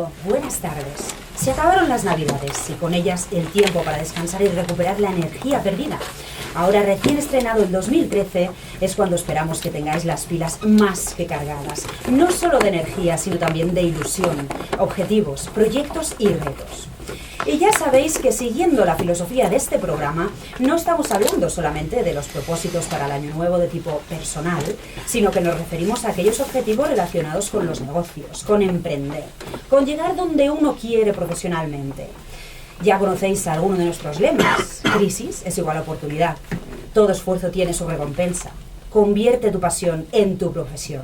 Bienvenido, buenas tardes. Se acabaron las Navidades y con ellas el tiempo para descansar y recuperar la energía perdida. Ahora, recién estrenado el 2013, es cuando esperamos que tengáis las pilas más que cargadas. No solo de energía, sino también de ilusión, objetivos, proyectos y retos. Y ya sabéis que siguiendo la filosofía de este programa, no estamos hablando solamente de los propósitos para el año nuevo de tipo personal, sino que nos referimos a aquellos objetivos relacionados con los negocios, con emprender, con llegar donde uno quiere profesionalmente. Ya conocéis alguno de nuestros lemas. Crisis es igual a oportunidad. Todo esfuerzo tiene su recompensa. Convierte tu pasión en tu profesión.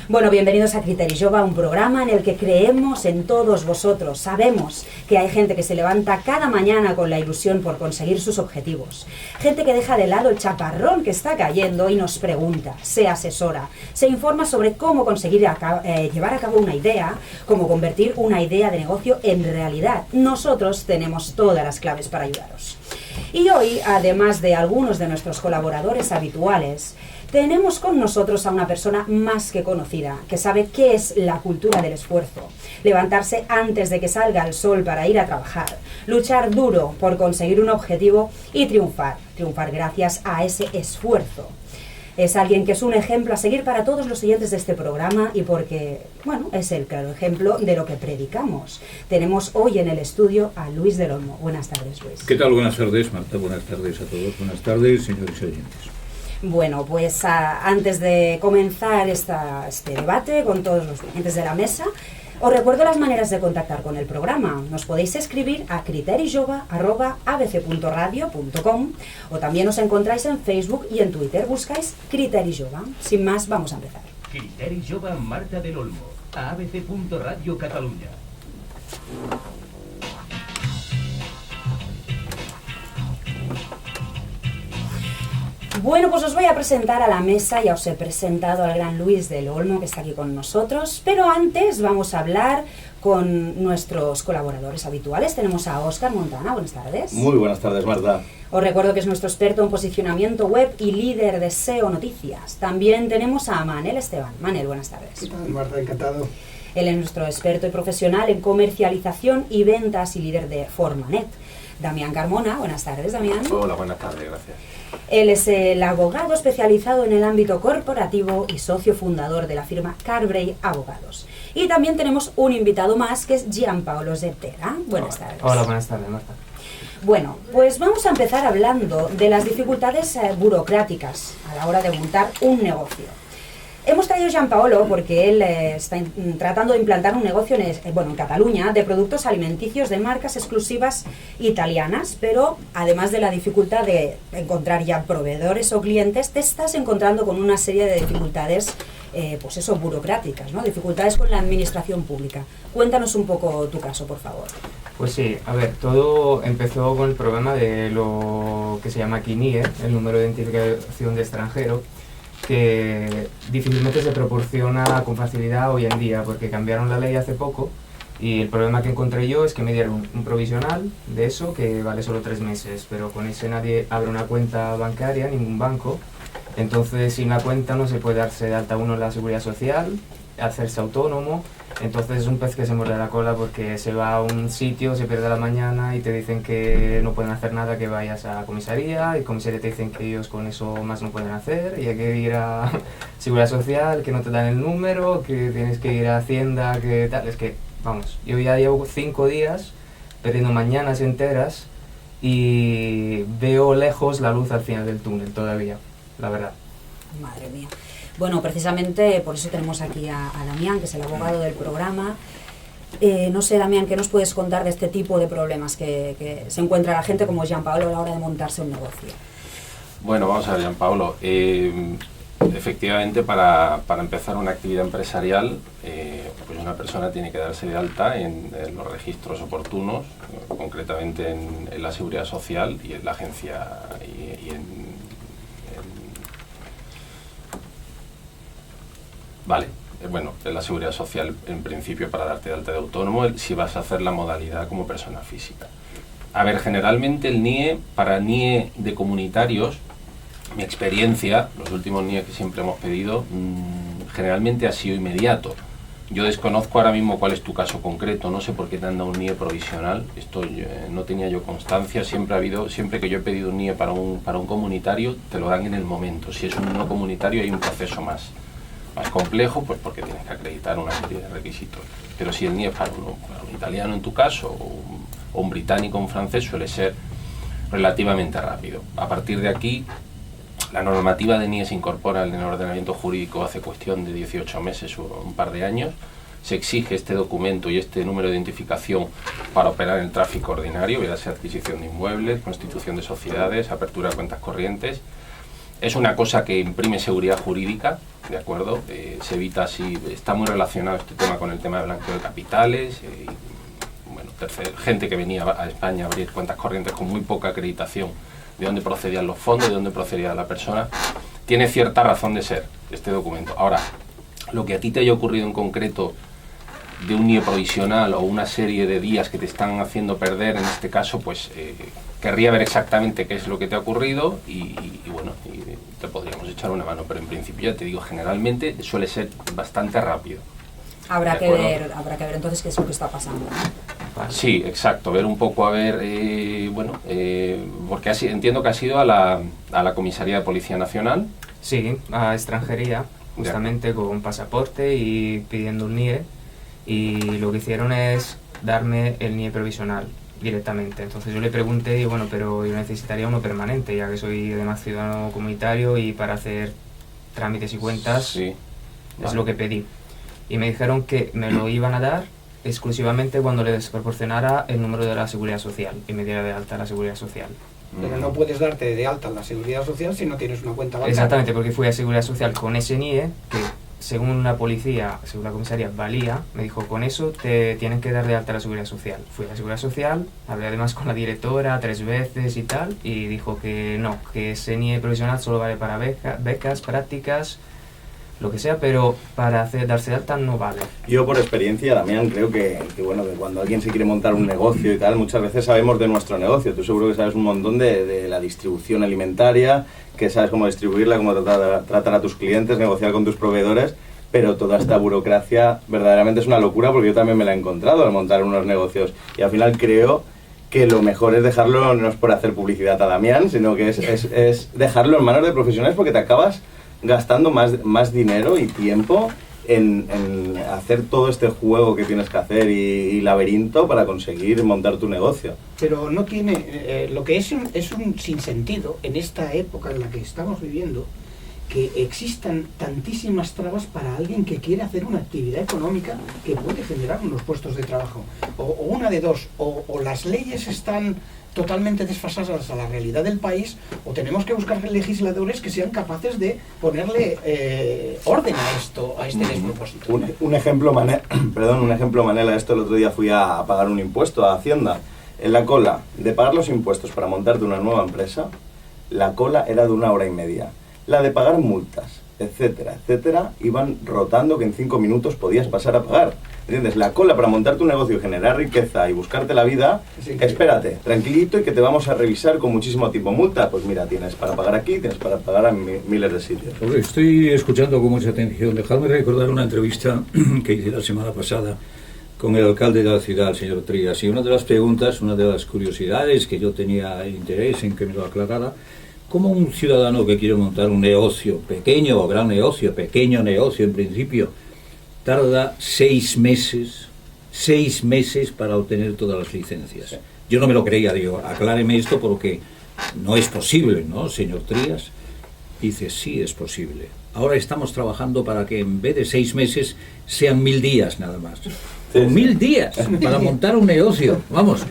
Bueno, bienvenidos a Criteri Jove, un programa en el que creemos en todos vosotros. Sabemos que hay gente que se levanta cada mañana con la ilusión por conseguir sus objetivos. Gente que deja de lado el chaparrón que está cayendo y nos pregunta, se asesora, se informa sobre cómo conseguir llevar a cabo una idea, cómo convertir una idea de negocio en realidad. Nosotros tenemos todas las claves para ayudaros. Y hoy, además de algunos de nuestros colaboradores habituales, tenemos con nosotros a una persona más que conocida, que sabe qué es la cultura del esfuerzo, levantarse antes de que salga el sol para ir a trabajar, luchar duro por conseguir un objetivo y triunfar gracias a ese esfuerzo. Es alguien que es un ejemplo a seguir para todos los oyentes de este programa y porque, bueno, es el claro ejemplo de lo que predicamos. Tenemos hoy en el estudio a Luis del Olmo. Buenas tardes, Luis. ¿Qué tal? Buenas tardes, Marta. Buenas tardes a todos. Buenas tardes, señores oyentes. Bueno, pues antes de comenzar este debate con todos los oyentes de la mesa, os recuerdo las maneras de contactar con el programa. Nos podéis escribir a criterijove@abc.radio.com o también os encontráis en Facebook y en Twitter. Buscáis Criteri Jove. Sin más, vamos a empezar. Criteri Jove amb Marta del Olmo, a abc.radio Catalunya. Bueno, pues os voy a presentar a la mesa. Ya os he presentado al gran Luis del Olmo, que está aquí con nosotros, pero antes vamos a hablar con nuestros colaboradores habituales. Tenemos a Óscar Montana. Buenas tardes. Muy buenas tardes, Marta. Os recuerdo que es nuestro experto en posicionamiento web y líder de SEO Noticias. También tenemos a Manel Esteban. Manel, buenas tardes. ¿Qué tal, Marta? Encantado. Él es nuestro experto y profesional en comercialización y ventas y líder de Formanet. Damián Carmona, buenas tardes, Damián. Hola, buenas tardes, gracias. Él es el abogado especializado en el ámbito corporativo y socio fundador de la firma Carbrey Abogados. Y también tenemos un invitado más, que es Gianpaolo Zettera. Buenas tardes. Hola, buenas tardes, Marta. Bueno, pues vamos a empezar hablando de las dificultades burocráticas a la hora de montar un negocio. Hemos traído a Gianpaolo porque él está tratando de implantar un negocio en Cataluña de productos alimenticios de marcas exclusivas italianas, pero además de la dificultad de encontrar ya proveedores o clientes, te estás encontrando con una serie de dificultades, burocráticas, ¿no? Dificultades con la administración pública. Cuéntanos un poco tu caso, por favor. Pues sí, a ver, todo empezó con el problema de lo que se llama aquí NIE, el número de identificación de extranjero, que difícilmente se proporciona con facilidad hoy en día porque cambiaron la ley hace poco y el problema que encontré yo es que me dieron un provisional de eso que vale solo 3 meses, pero con ese nadie abre una cuenta bancaria, ningún banco, entonces sin la cuenta no se puede darse de alta uno en la seguridad social, hacerse autónomo, entonces es un pez que se muerde la cola porque se va a un sitio, se pierde la mañana y te dicen que no pueden hacer nada, que vayas a la comisaría y comisaría te dicen que ellos con eso más no pueden hacer y hay que ir a seguridad social, que no te dan el número, que tienes que ir a Hacienda, que tal, es que, vamos, yo ya llevo 5 días perdiendo mañanas enteras y veo lejos la luz al final del túnel todavía, la verdad. Madre mía. Bueno, precisamente por eso tenemos aquí a Damián, que es el abogado del programa. No sé, Damián, ¿qué nos puedes contar de este tipo de problemas que se encuentra la gente como Gianpaolo a la hora de montarse un negocio? Bueno, vamos a ver, Gianpaolo. Efectivamente, para empezar una actividad empresarial, pues una persona tiene que darse de alta en los registros oportunos, concretamente en la Seguridad Social y en la agencia y en Vale, bueno, en la Seguridad Social en principio para darte de alta de autónomo, si vas a hacer la modalidad como persona física. A ver, generalmente el NIE, para NIE de comunitarios, mi experiencia, los últimos NIE que siempre hemos pedido, generalmente ha sido inmediato. Yo desconozco ahora mismo cuál es tu caso concreto, no sé por qué te han dado un NIE provisional, esto no tenía yo constancia, siempre que yo he pedido un NIE para un comunitario, te lo dan en el momento. Si es un no comunitario hay un proceso más complejo, pues porque tienes que acreditar una serie de requisitos. Pero si el NIE es para un italiano en tu caso, o un británico o un francés, suele ser relativamente rápido. A partir de aquí, la normativa de NIE se incorpora en el ordenamiento jurídico hace cuestión de 18 meses o un par de años. Se exige este documento y este número de identificación para operar en el tráfico ordinario, ya sea adquisición de inmuebles, constitución de sociedades, apertura de cuentas corrientes. Es una cosa que imprime seguridad jurídica, ¿de acuerdo? Se evita así, está muy relacionado este tema con el tema de blanqueo de capitales. Bueno, gente que venía a España a abrir cuentas corrientes con muy poca acreditación de dónde procedían los fondos, de dónde procedía la persona. Tiene cierta razón de ser este documento. Ahora, lo que a ti te haya ocurrido en concreto de un NIE provisional o una serie de días que te están haciendo perder, en este caso, pues querría ver exactamente qué es lo que te ha ocurrido y bueno, y te podríamos echar una mano, pero en principio ya te digo, generalmente suele ser bastante rápido. Habrá que ver entonces qué es lo que está pasando, ¿no? Sí, exacto, ver un poco, a ver, porque entiendo que ha sido a la Comisaría de Policía Nacional. Sí, a extranjería, justamente con pasaporte y pidiendo un NIE, y lo que hicieron es darme el NIE provisional directamente. Entonces yo le pregunté, y bueno, pero yo necesitaría uno permanente, ya que soy además ciudadano comunitario y para hacer trámites y cuentas Sí, es lo que pedí. Y me dijeron que me lo iban a dar exclusivamente cuando les proporcionara el número de la Seguridad Social y me diera de alta la Seguridad Social. Pero no puedes darte de alta en la Seguridad Social si no tienes una cuenta bancaria. Exactamente, porque fui a Seguridad Social con ese NIE, que según la policía, según la comisaría, valía. Me dijo, con eso te tienen que dar de alta la Seguridad Social. Fui a la Seguridad Social, hablé además con la directora 3 veces y tal, y dijo que no, que ese NIE provisional solo vale para becas, prácticas, lo que sea, pero para darse de alta no vale. Yo por experiencia, Damián, creo que bueno, que cuando alguien se quiere montar un negocio y tal, muchas veces sabemos de nuestro negocio. Tú seguro que sabes un montón de la distribución alimentaria, que sabes cómo distribuirla, cómo tratar a tus clientes, negociar con tus proveedores, pero toda esta burocracia verdaderamente es una locura, porque yo también me la he encontrado al montar unos negocios, y al final creo que lo mejor es dejarlo, no es por hacer publicidad a Damián, sino que es dejarlo en manos de profesionales, porque te acabas gastando más dinero y tiempo en hacer todo este juego que tienes que hacer y laberinto para conseguir montar tu negocio. Pero no tiene, lo que es un sinsentido en esta época en la que estamos viviendo, que existan tantísimas trabas para alguien que quiere hacer una actividad económica que puede generar unos puestos de trabajo. O una de dos, o las leyes están totalmente desfasadas a la realidad del país, o tenemos que buscar legisladores que sean capaces de ponerle orden a este despropósito. Un ejemplo, Manel, a esto. El otro día fui a pagar un impuesto a Hacienda. En la cola de pagar los impuestos para montarte una nueva empresa, la cola era de 1 hora y media. La de pagar multas, etcétera, etcétera, iban rotando, que en 5 minutos podías pasar a pagar. ¿Entiendes? La cola para montar tu negocio, generar riqueza y buscarte la vida, espérate, tranquilito, y que te vamos a revisar con muchísimo tiempo. Multa, pues mira, tienes para pagar aquí, tienes para pagar a miles de sitios. Estoy escuchando con mucha atención. Dejadme recordar una entrevista que hice la semana pasada con el alcalde de la ciudad, el señor Trías, y una de las preguntas, una de las curiosidades que yo tenía interés en que me lo aclarara: ¿cómo un ciudadano que quiere montar un negocio, pequeño o gran negocio, pequeño negocio en principio, tarda 6 meses para obtener todas las licencias? Sí. Yo no me lo creía, digo, acláreme esto porque no es posible, ¿no, señor Trías? Dice, sí, es posible. Ahora estamos trabajando para que en vez de 6 meses sean 1000 días nada más. Con 1000 días para montar un negocio, vamos.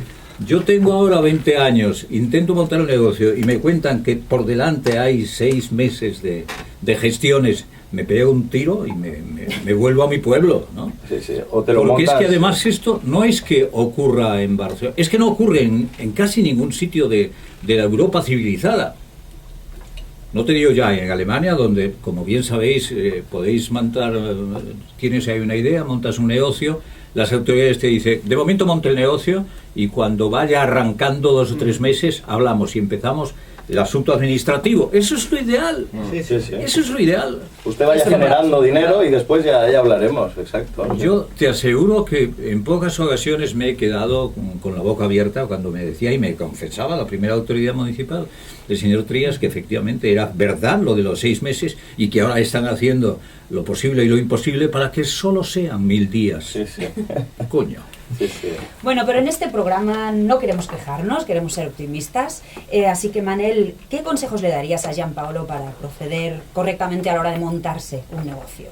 Yo tengo ahora 20 años, intento montar un negocio y me cuentan que por delante hay 6 meses de gestiones. Me pego un tiro y me vuelvo a mi pueblo, ¿no? Sí, sí. O te lo Porque montas... es que además esto no es que ocurra en Barcelona, es que no ocurre en casi ningún sitio de la Europa civilizada. No te digo ya en Alemania, donde, como bien sabéis, podéis montar, tienes ahí una idea, montas un negocio, las autoridades te dicen, de momento monte el negocio, y cuando vaya arrancando 2 o 3 meses, hablamos y empezamos el asunto administrativo. Eso es lo ideal. Sí, sí, sí. Eso es lo ideal. Usted vaya generando dinero y después ya hablaremos, exacto. Yo te aseguro que en pocas ocasiones me he quedado con la boca abierta cuando me decía y me confesaba la primera autoridad municipal, el señor Trías, que efectivamente era verdad lo de los 6 meses y que ahora están haciendo lo posible y lo imposible para que solo sean 1000 días. Sí, sí. Coño. Sí, sí. Bueno, pero en este programa no queremos quejarnos, queremos ser optimistas. Así que, Manel, ¿qué consejos le darías a Gianpaolo para proceder correctamente a la hora de montarse un negocio?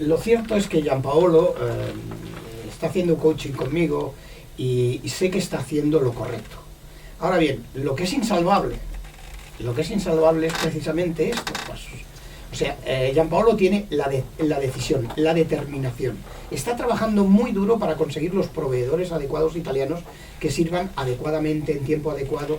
Lo cierto es que Gianpaolo está haciendo coaching conmigo y sé que está haciendo lo correcto. Ahora bien, lo que es insalvable es precisamente estos pasos. O sea, Gianpaolo tiene la decisión, la determinación. Está trabajando muy duro para conseguir los proveedores adecuados italianos que sirvan adecuadamente, en tiempo adecuado.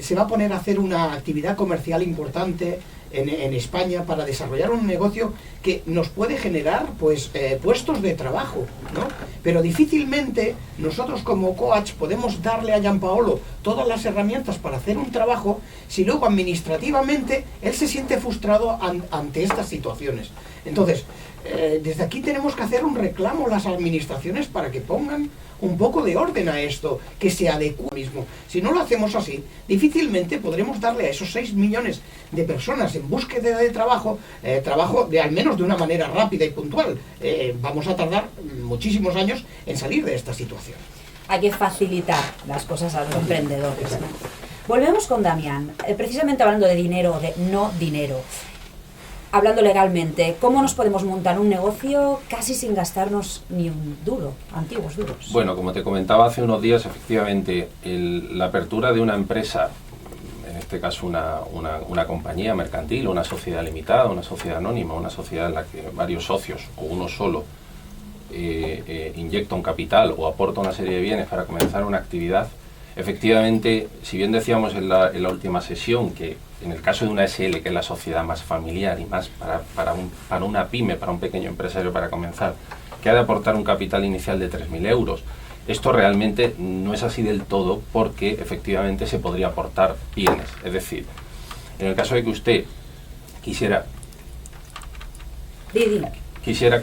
Se va a poner a hacer una actividad comercial importante en España para desarrollar un negocio que nos puede generar pues puestos de trabajo, ¿no? Pero difícilmente nosotros como coach podemos darle a Gianpaolo todas las herramientas para hacer un trabajo si luego administrativamente él se siente frustrado ante estas situaciones. Entonces, desde aquí tenemos que hacer un reclamo a las administraciones para que pongan un poco de orden a esto, que se adecue mismo. Si no lo hacemos así, difícilmente podremos darle a esos 6 millones de personas en búsqueda de trabajo, trabajo de al menos de una manera rápida y puntual. Vamos a tardar muchísimos años en salir de esta situación. Hay que facilitar las cosas a los emprendedores, ¿no? Volvemos con Damián, precisamente hablando de dinero o de no dinero. Hablando legalmente, ¿cómo nos podemos montar un negocio casi sin gastarnos ni un duro, antiguos duros? Bueno, como te comentaba hace unos días, efectivamente, la apertura de una empresa, en este caso una compañía mercantil, una sociedad limitada, una sociedad anónima, una sociedad en la que varios socios o uno solo inyecta un capital o aporta una serie de bienes para comenzar una actividad, efectivamente, si bien decíamos en la última sesión que en el caso de una SL, que es la sociedad más familiar y más para una pyme, para un pequeño empresario para comenzar, que ha de aportar un capital inicial de 3.000 euros, esto realmente no es así del todo porque efectivamente se podría aportar bienes. Es decir, en el caso de que usted quisiera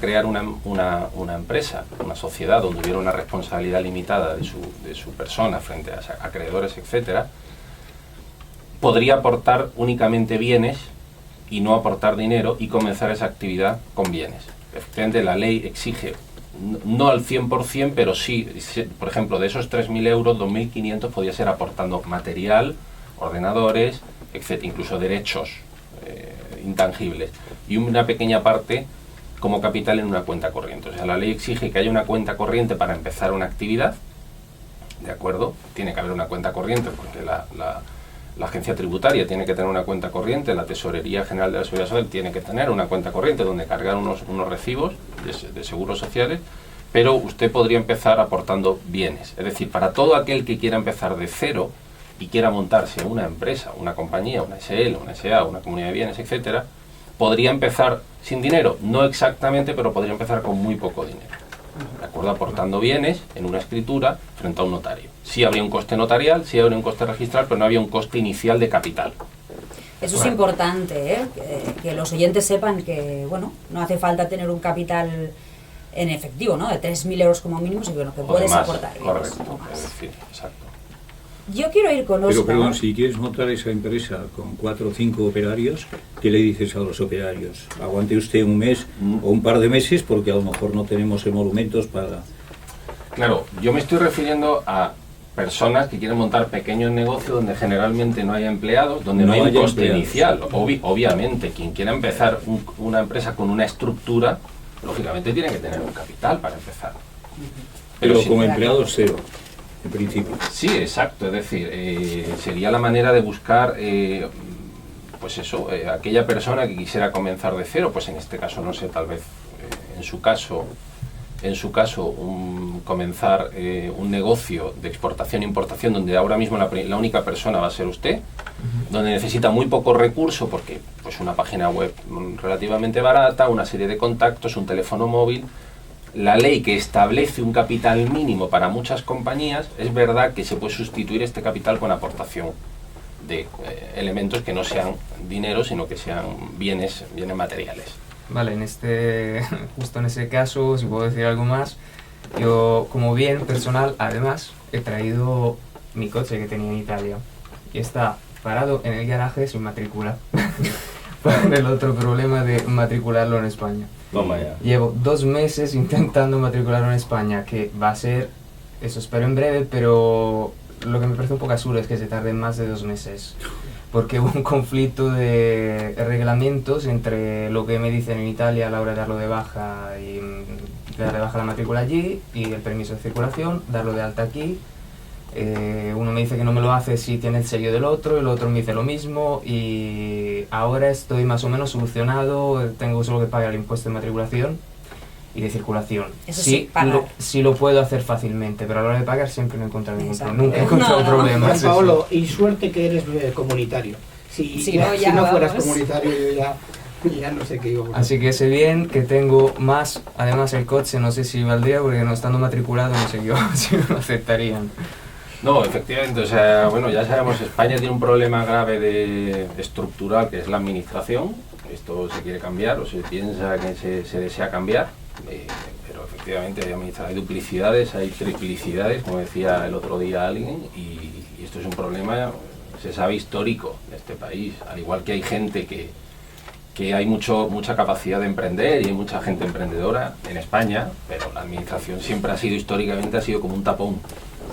crear una empresa, una sociedad donde hubiera una responsabilidad limitada de su persona frente a acreedores, etcétera, podría aportar únicamente bienes y no aportar dinero y comenzar esa actividad con bienes. Efectivamente, la ley exige, no al 100%, pero sí, por ejemplo, de esos 3.000 euros, 2.500 podía ser aportando material, ordenadores, etcétera, incluso derechos intangibles, y una pequeña parte como capital en una cuenta corriente. O sea, la ley exige que haya una cuenta corriente para empezar una actividad, ¿de acuerdo? Tiene que haber una cuenta corriente porque la agencia tributaria tiene que tener una cuenta corriente, la Tesorería General de la Seguridad Social tiene que tener una cuenta corriente donde cargar unos recibos de seguros sociales, pero usted podría empezar aportando bienes. Es decir, para todo aquel que quiera empezar de cero y quiera montarse una empresa, una compañía, una SL, una SA, una comunidad de bienes, etcétera, podría empezar sin dinero, no exactamente, pero podría empezar con muy poco dinero. ¿De acuerdo? Aportando bienes en una escritura frente a un notario. Sí habría un coste notarial, sí habría un coste registral, pero no había un coste inicial de capital. Eso es importante, ¿eh? Que los oyentes sepan que, bueno, no hace falta tener un capital en efectivo, ¿no? De 3.000 euros como mínimo, sino que puedes aportar bienes. Correcto, es decir, exacto. Yo quiero ir con Óscar. Pero perdón, si quieres montar esa empresa con 4 o 5 operarios, ¿qué le dices a los operarios? Aguante usted un mes o un par de meses porque a lo mejor no tenemos emolumentos para... Claro, yo me estoy refiriendo a personas que quieren montar pequeños negocios donde generalmente no haya empleados, donde no hay un coste inicial. Obviamente, quien quiera empezar una empresa con una estructura, lógicamente tiene que tener un capital para empezar. Pero si como empleados cero. En principio. Sí, exacto, es decir, sería la manera de buscar, pues eso, aquella persona que quisiera comenzar de cero, pues en este caso, no sé, tal vez en su caso, comenzar un negocio de exportación e importación donde ahora mismo la única persona va a ser usted, donde necesita muy poco recurso porque pues una página web relativamente barata, una serie de contactos, un teléfono móvil. La ley que establece un capital mínimo para muchas compañías, es verdad que se puede sustituir este capital con aportación de elementos que no sean dinero, sino que sean bienes materiales. Vale, justo en ese caso, si puedo decir algo más, yo como bien personal, además, he traído mi coche que tenía en Italia y está parado en el garaje sin matrícula. Por el otro problema de matricularlo en España. Toma ya. Llevo 2 meses intentando matricularlo en España, que va a ser, eso espero en breve, pero lo que me parece un poco absurdo es que se tarde más de 2 meses. Porque hubo un conflicto de reglamentos entre lo que me dicen en Italia a la hora de darlo de baja y dar de baja la matrícula allí y el permiso de circulación, darlo de alta aquí. Uno me dice que no me lo hace si tiene el sello del otro, el otro me dice lo mismo y ahora estoy más o menos solucionado, tengo solo que pagar el impuesto de matriculación y de circulación. Eso sí, pagar. Sí lo puedo hacer fácilmente, pero a la hora de pagar siempre no he encontrado ningún problema. Nunca he No, encontrado no. problemas. Juan Paolo, y suerte que eres comunitario. Si no fueras comunitario, yo ya no sé qué iba a pasar. Así que sé bien que tengo más, además el coche no sé si valdría porque no estando matriculado no sé yo si me lo aceptarían. No, efectivamente, o sea, bueno, ya sabemos, España tiene un problema grave estructural, que es la administración. Esto se quiere cambiar, o se piensa que se desea cambiar, pero efectivamente hay duplicidades, hay triplicidades, como decía el otro día alguien, y esto es un problema, se sabe, histórico de este país. Al igual que hay gente que hay mucha capacidad de emprender y hay mucha gente emprendedora en España, pero la administración siempre históricamente ha sido como un tapón.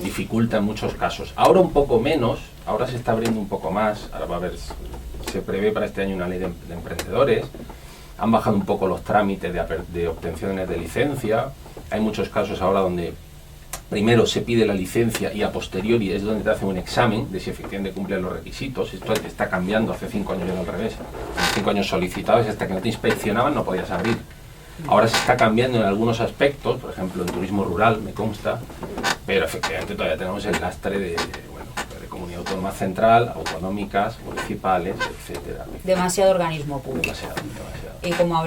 Dificulta en muchos casos. Ahora un poco menos, ahora se está abriendo un poco más, ahora va a haber, se prevé para este año una ley de emprendedores, han bajado un poco los trámites de obtenciones de licencia, hay muchos casos ahora donde primero se pide la licencia y a posteriori es donde te hacen un examen de si efectivamente cumplen los requisitos. Esto está cambiando, hace 5 años era al revés, 5 años solicitabas y hasta que no te inspeccionaban no podías abrir. Ahora se está cambiando en algunos aspectos, por ejemplo en turismo rural, me consta, pero efectivamente todavía tenemos el lastre de comunidad autónoma central, autonómicas, municipales, etcétera. Demasiado organismo público. Demasiado. Y como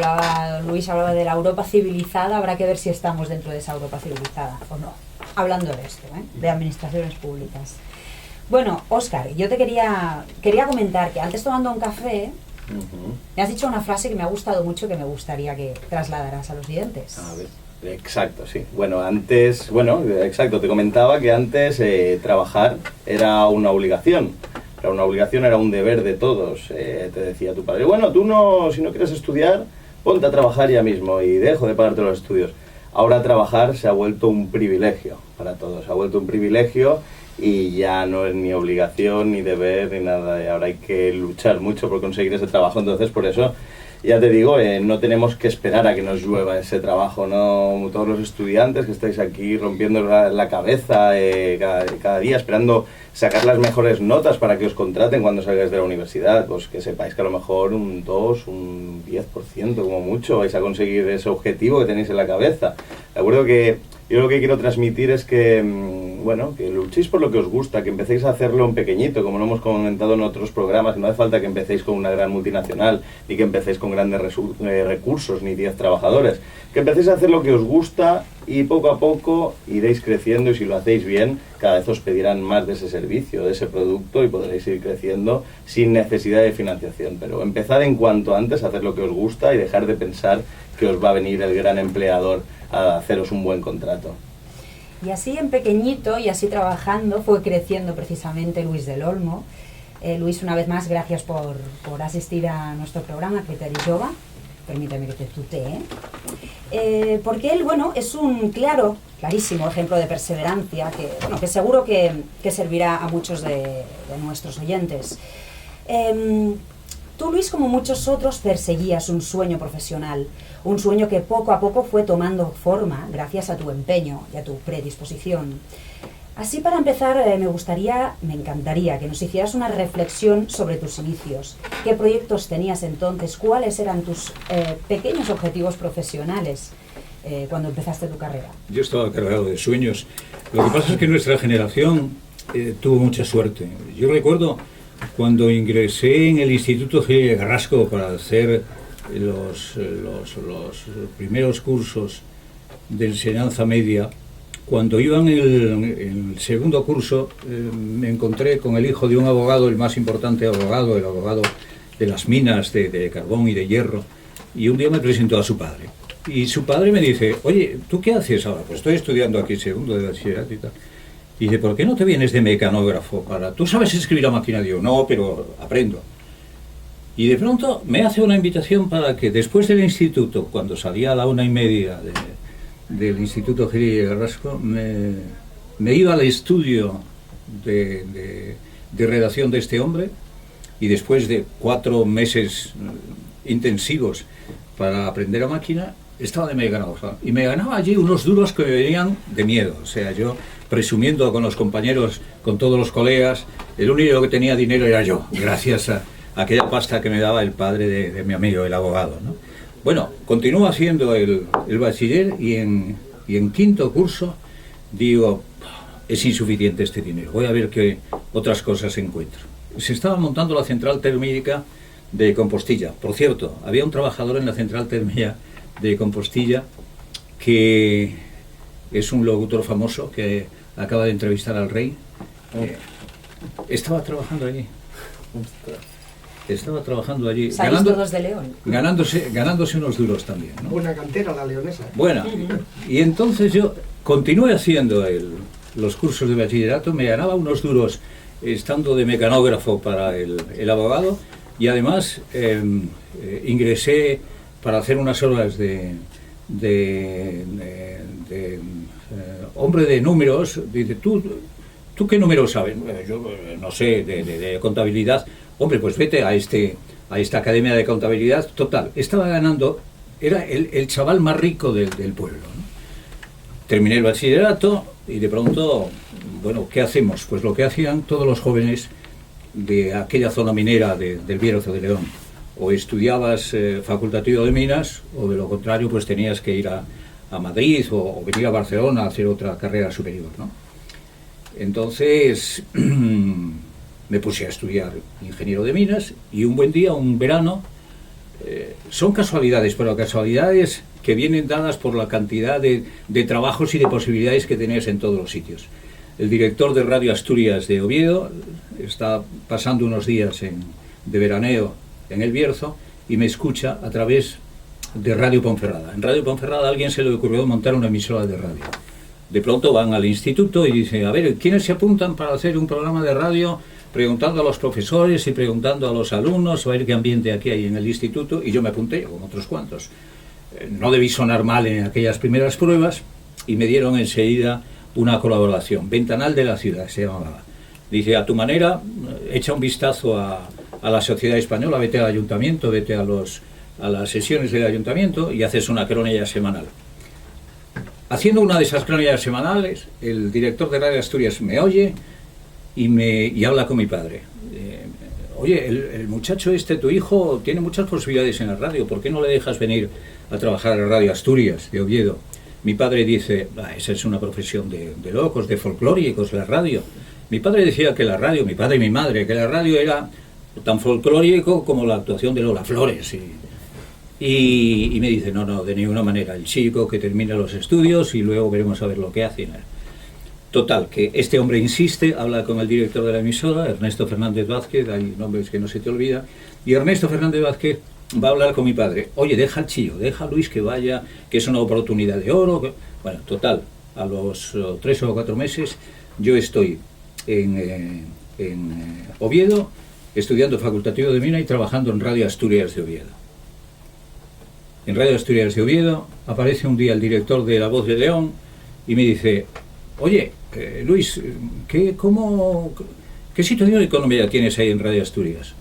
Luis hablaba de la Europa civilizada, habrá que ver si estamos dentro de esa Europa civilizada o no. Hablando de esto, de administraciones públicas. Bueno, Óscar, yo te quería comentar que antes tomando un café, me has dicho una frase que me ha gustado mucho, que me gustaría que trasladaras a los oyentes. A ver. Exacto, sí. Exacto, te comentaba que antes trabajar era una obligación. Era un deber de todos. Te decía tu padre, bueno, tú no, si no quieres estudiar, ponte a trabajar ya mismo y dejo de pagarte los estudios. Ahora trabajar se ha vuelto un privilegio para todos, se ha vuelto un privilegio y ya no es ni obligación, ni deber, ni nada. Y ahora hay que luchar mucho por conseguir ese trabajo, entonces por eso... Ya te digo, no tenemos que esperar a que nos llueva ese trabajo, ¿no? Todos los estudiantes que estáis aquí rompiendo la cabeza cada día, esperando sacar las mejores notas para que os contraten cuando salgáis de la universidad, pues que sepáis que a lo mejor un 2, un 10% como mucho vais a conseguir ese objetivo que tenéis en la cabeza. De acuerdo que yo lo que quiero transmitir es que, que luchéis por lo que os gusta, que empecéis a hacerlo en pequeñito, como lo hemos comentado en otros programas, que no hace falta que empecéis con una gran multinacional, ni que empecéis con grandes recursos, ni 10 trabajadores, que empecéis a hacer lo que os gusta y poco a poco iréis creciendo y si lo hacéis bien, cada vez os pedirán más de ese servicio, de ese producto y podréis ir creciendo sin necesidad de financiación. Pero empezad en cuanto antes a hacer lo que os gusta y dejar de pensar que os va a venir el gran empleador a haceros un buen contrato. Y así en pequeñito y así trabajando fue creciendo precisamente Luis del Olmo. Luis, una vez más, gracias por asistir a nuestro programa Criterio Jove. Permíteme que te tutee. Porque él, es un clarísimo ejemplo de perseverancia que seguro que servirá a muchos de nuestros oyentes. Tú, Luis, como muchos otros, perseguías un sueño profesional, un sueño que poco a poco fue tomando forma gracias a tu empeño y a tu predisposición. Así, para empezar, me encantaría que nos hicieras una reflexión sobre tus inicios. ¿Qué proyectos tenías entonces? ¿Cuáles eran tus pequeños objetivos profesionales cuando empezaste tu carrera? Yo estaba cargado de sueños. Lo que pasa es que nuestra generación tuvo mucha suerte. Yo recuerdo cuando ingresé en el Instituto Gil de Carrasco para hacer los primeros cursos de enseñanza media, cuando iba en el segundo curso, me encontré con el hijo de un abogado, el más importante abogado, el abogado de las minas de carbón y de hierro, y un día me presentó a su padre. Y su padre me dice, oye, ¿tú qué haces ahora? Pues estoy estudiando aquí segundo de bachillerato y tal. Y dice, ¿por qué no te vienes de mecanógrafo? ¿Tú sabes escribir a máquina? Digo, no, pero aprendo. Y de pronto me hace una invitación para que después del instituto, cuando salía a la 1:30 del Instituto Gil y Garrasco, me iba al estudio de redacción de este hombre, y después de 4 meses intensivos para aprender a máquina, estaba de mecanógrafo. Y me ganaba allí unos duros que me venían de miedo. O sea, yo presumiendo con los compañeros, con todos los colegas, el único que tenía dinero era yo, gracias a aquella pasta que me daba el padre de mi amigo, el abogado, ¿no? Bueno, continúo haciendo el bachiller y en quinto curso digo, es insuficiente este dinero, voy a ver qué otras cosas encuentro. Se estaba montando la central térmica de Compostilla. Por cierto, había un trabajador en la central térmica de Compostilla que es un locutor famoso que acaba de entrevistar al rey. Estaba trabajando allí. Estaba trabajando allí. ¿Salís todos de León? Ganándose unos duros también, ¿no? Buena cantera la leonesa. Bueno, y entonces yo continué haciendo los cursos de bachillerato, me ganaba unos duros estando de mecanógrafo para el abogado, y además ingresé para hacer unas horas de hombre de números. Dice, ¿tú qué números sabes? Yo no sé, de contabilidad. Hombre, pues vete a esta academia de contabilidad. Total, estaba ganando, era el chaval más rico del pueblo, ¿no? Terminé el bachillerato y de pronto, bueno, ¿qué hacemos? Pues lo que hacían todos los jóvenes de aquella zona minera del Bierzo de León. O estudiabas facultativo de minas, o de lo contrario, pues tenías que ir a Madrid o venir a Barcelona a hacer otra carrera superior, ¿no? Entonces me puse a estudiar ingeniero de minas, y un buen día, un verano, son casualidades, pero casualidades que vienen dadas por la cantidad de trabajos y de posibilidades que tenías en todos los sitios. El director de Radio Asturias de Oviedo está pasando unos días de veraneo en el Bierzo y me escucha a través de Radio Ponferrada. En Radio Ponferrada a alguien se le ocurrió montar una emisora de radio. De pronto van al instituto y dicen, a ver, ¿quiénes se apuntan para hacer un programa de radio? Preguntando a los profesores y preguntando a los alumnos, a ver qué ambiente aquí hay en el instituto, y yo me apunté, con otros cuantos. No debí sonar mal en aquellas primeras pruebas, y me dieron enseguida una colaboración. Ventanal de la Ciudad se llamaba. Dice, a tu manera, echa un vistazo a la sociedad española, vete al ayuntamiento, vete a las sesiones del ayuntamiento y haces una crónica semanal. Haciendo una de esas crónicas semanales, el director de Radio Asturias me oye y habla con mi padre. Oye, el muchacho tu hijo, tiene muchas posibilidades en la radio, ¿por qué no le dejas venir a trabajar a Radio Asturias de Oviedo? Mi padre dice, esa es una profesión de locos, de folclóricos, la radio. Mi padre decía que la radio, mi padre y mi madre, que la radio era tan folclórico como la actuación de Lola Flores. Y me dice, no, de ninguna manera, el chico que termine los estudios y luego veremos a ver lo que hace. Total, que este hombre insiste, habla con el director de la emisora, Ernesto Fernández Vázquez, hay nombres que no se te olvidan, y Ernesto Fernández Vázquez va a hablar con mi padre. Oye, deja al Chillo, deja a Luis que vaya, que es una oportunidad de oro. Bueno, total, a los 3 o 4 meses yo estoy en Oviedo, estudiando facultativo de mina y trabajando en Radio Asturias de Oviedo. En Radio Asturias de Oviedo aparece un día el director de La Voz de León y me dice, oye, Luis, ¿qué situación económica tienes ahí en Radio Asturias?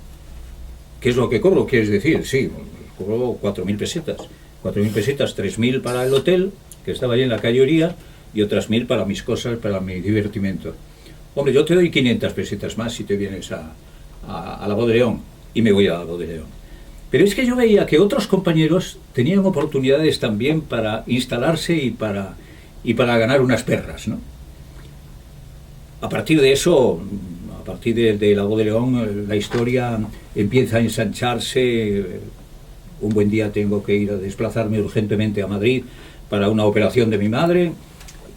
¿Qué es lo que cobro? ¿Quieres decir? Sí, cobro 4.000 pesetas. 4.000 pesetas, 3.000 para el hotel, que estaba allí en la calle Oría, y otras 1.000 para mis cosas, para mi divertimento. Hombre, yo te doy 500 pesetas más si te vienes a La Voz de León. Y me voy a La Voz de León. Pero es que yo veía que otros compañeros tenían oportunidades también para instalarse y para ganar unas perras, ¿no? A partir de eso, a partir de La Voz de León, la historia empieza a ensancharse. Un buen día tengo que ir a desplazarme urgentemente a Madrid para una operación de mi madre,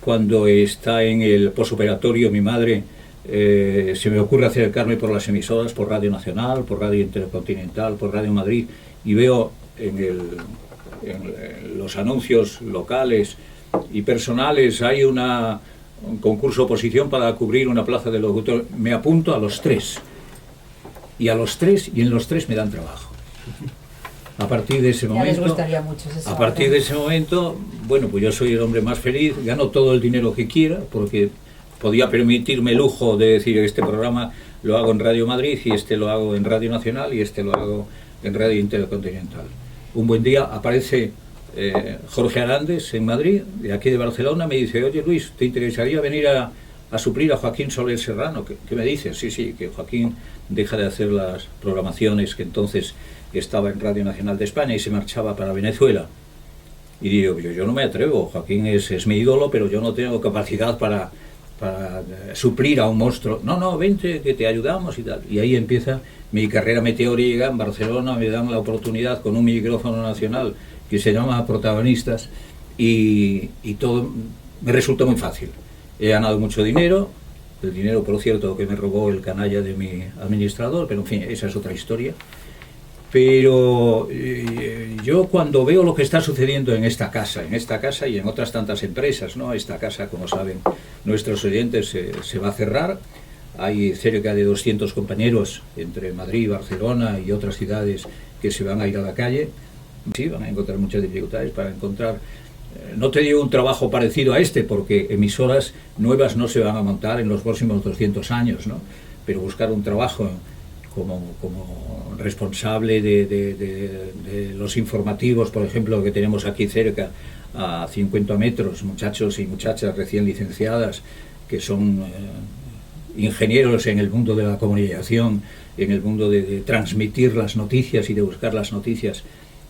cuando está en el posoperatorio mi madre, se me ocurre acercarme por las emisoras, por Radio Nacional, por Radio Intercontinental, por Radio Madrid, y veo en los anuncios locales y personales hay un concurso oposición para cubrir una plaza de locutor. Me apunto a los 3. Y en los 3 me dan trabajo. A partir de ese Ya momento, les gustaría mucho ese a partir de ese momento, bueno, pues yo soy el hombre más feliz, gano todo el dinero que quiera, porque podía permitirme el lujo de decir este programa lo hago en Radio Madrid y este lo hago en Radio Nacional y este lo hago en Radio Intercontinental. Un buen día aparece Jorge Arandes en Madrid, de aquí de Barcelona, me dice: oye Luis, ¿te interesaría venir a suplir a Joaquín Soler Serrano? ¿Qué me dices? Sí, que Joaquín deja de hacer las programaciones que entonces estaba en Radio Nacional de España y se marchaba para Venezuela. Y digo, yo no me atrevo, Joaquín es mi ídolo, pero yo no tengo capacidad para suplir a un monstruo. No, vente, que te ayudamos y tal. Y ahí empieza mi carrera meteórica en Barcelona, me dan la oportunidad con un micrófono nacional que se llama Protagonistas y todo me resulta muy fácil. He ganado mucho dinero, el dinero, por cierto, que me robó el canalla de mi administrador, pero en fin, esa es otra historia. Pero yo cuando veo lo que está sucediendo en esta casa y en otras tantas empresas, ¿no? Esta casa, como saben nuestros oyentes, se va a cerrar. Hay cerca de 200 compañeros entre Madrid, Barcelona y otras ciudades que se van a ir a la calle. Sí, van a encontrar muchas dificultades para encontrar, no te digo un trabajo parecido a este, porque emisoras nuevas no se van a montar en los próximos 200 años, ¿no? Pero buscar un trabajo como responsable de los informativos, por ejemplo, que tenemos aquí cerca, a 50 metros, muchachos y muchachas recién licenciadas, que son ingenieros en el mundo de la comunicación, en el mundo de transmitir las noticias y de buscar las noticias,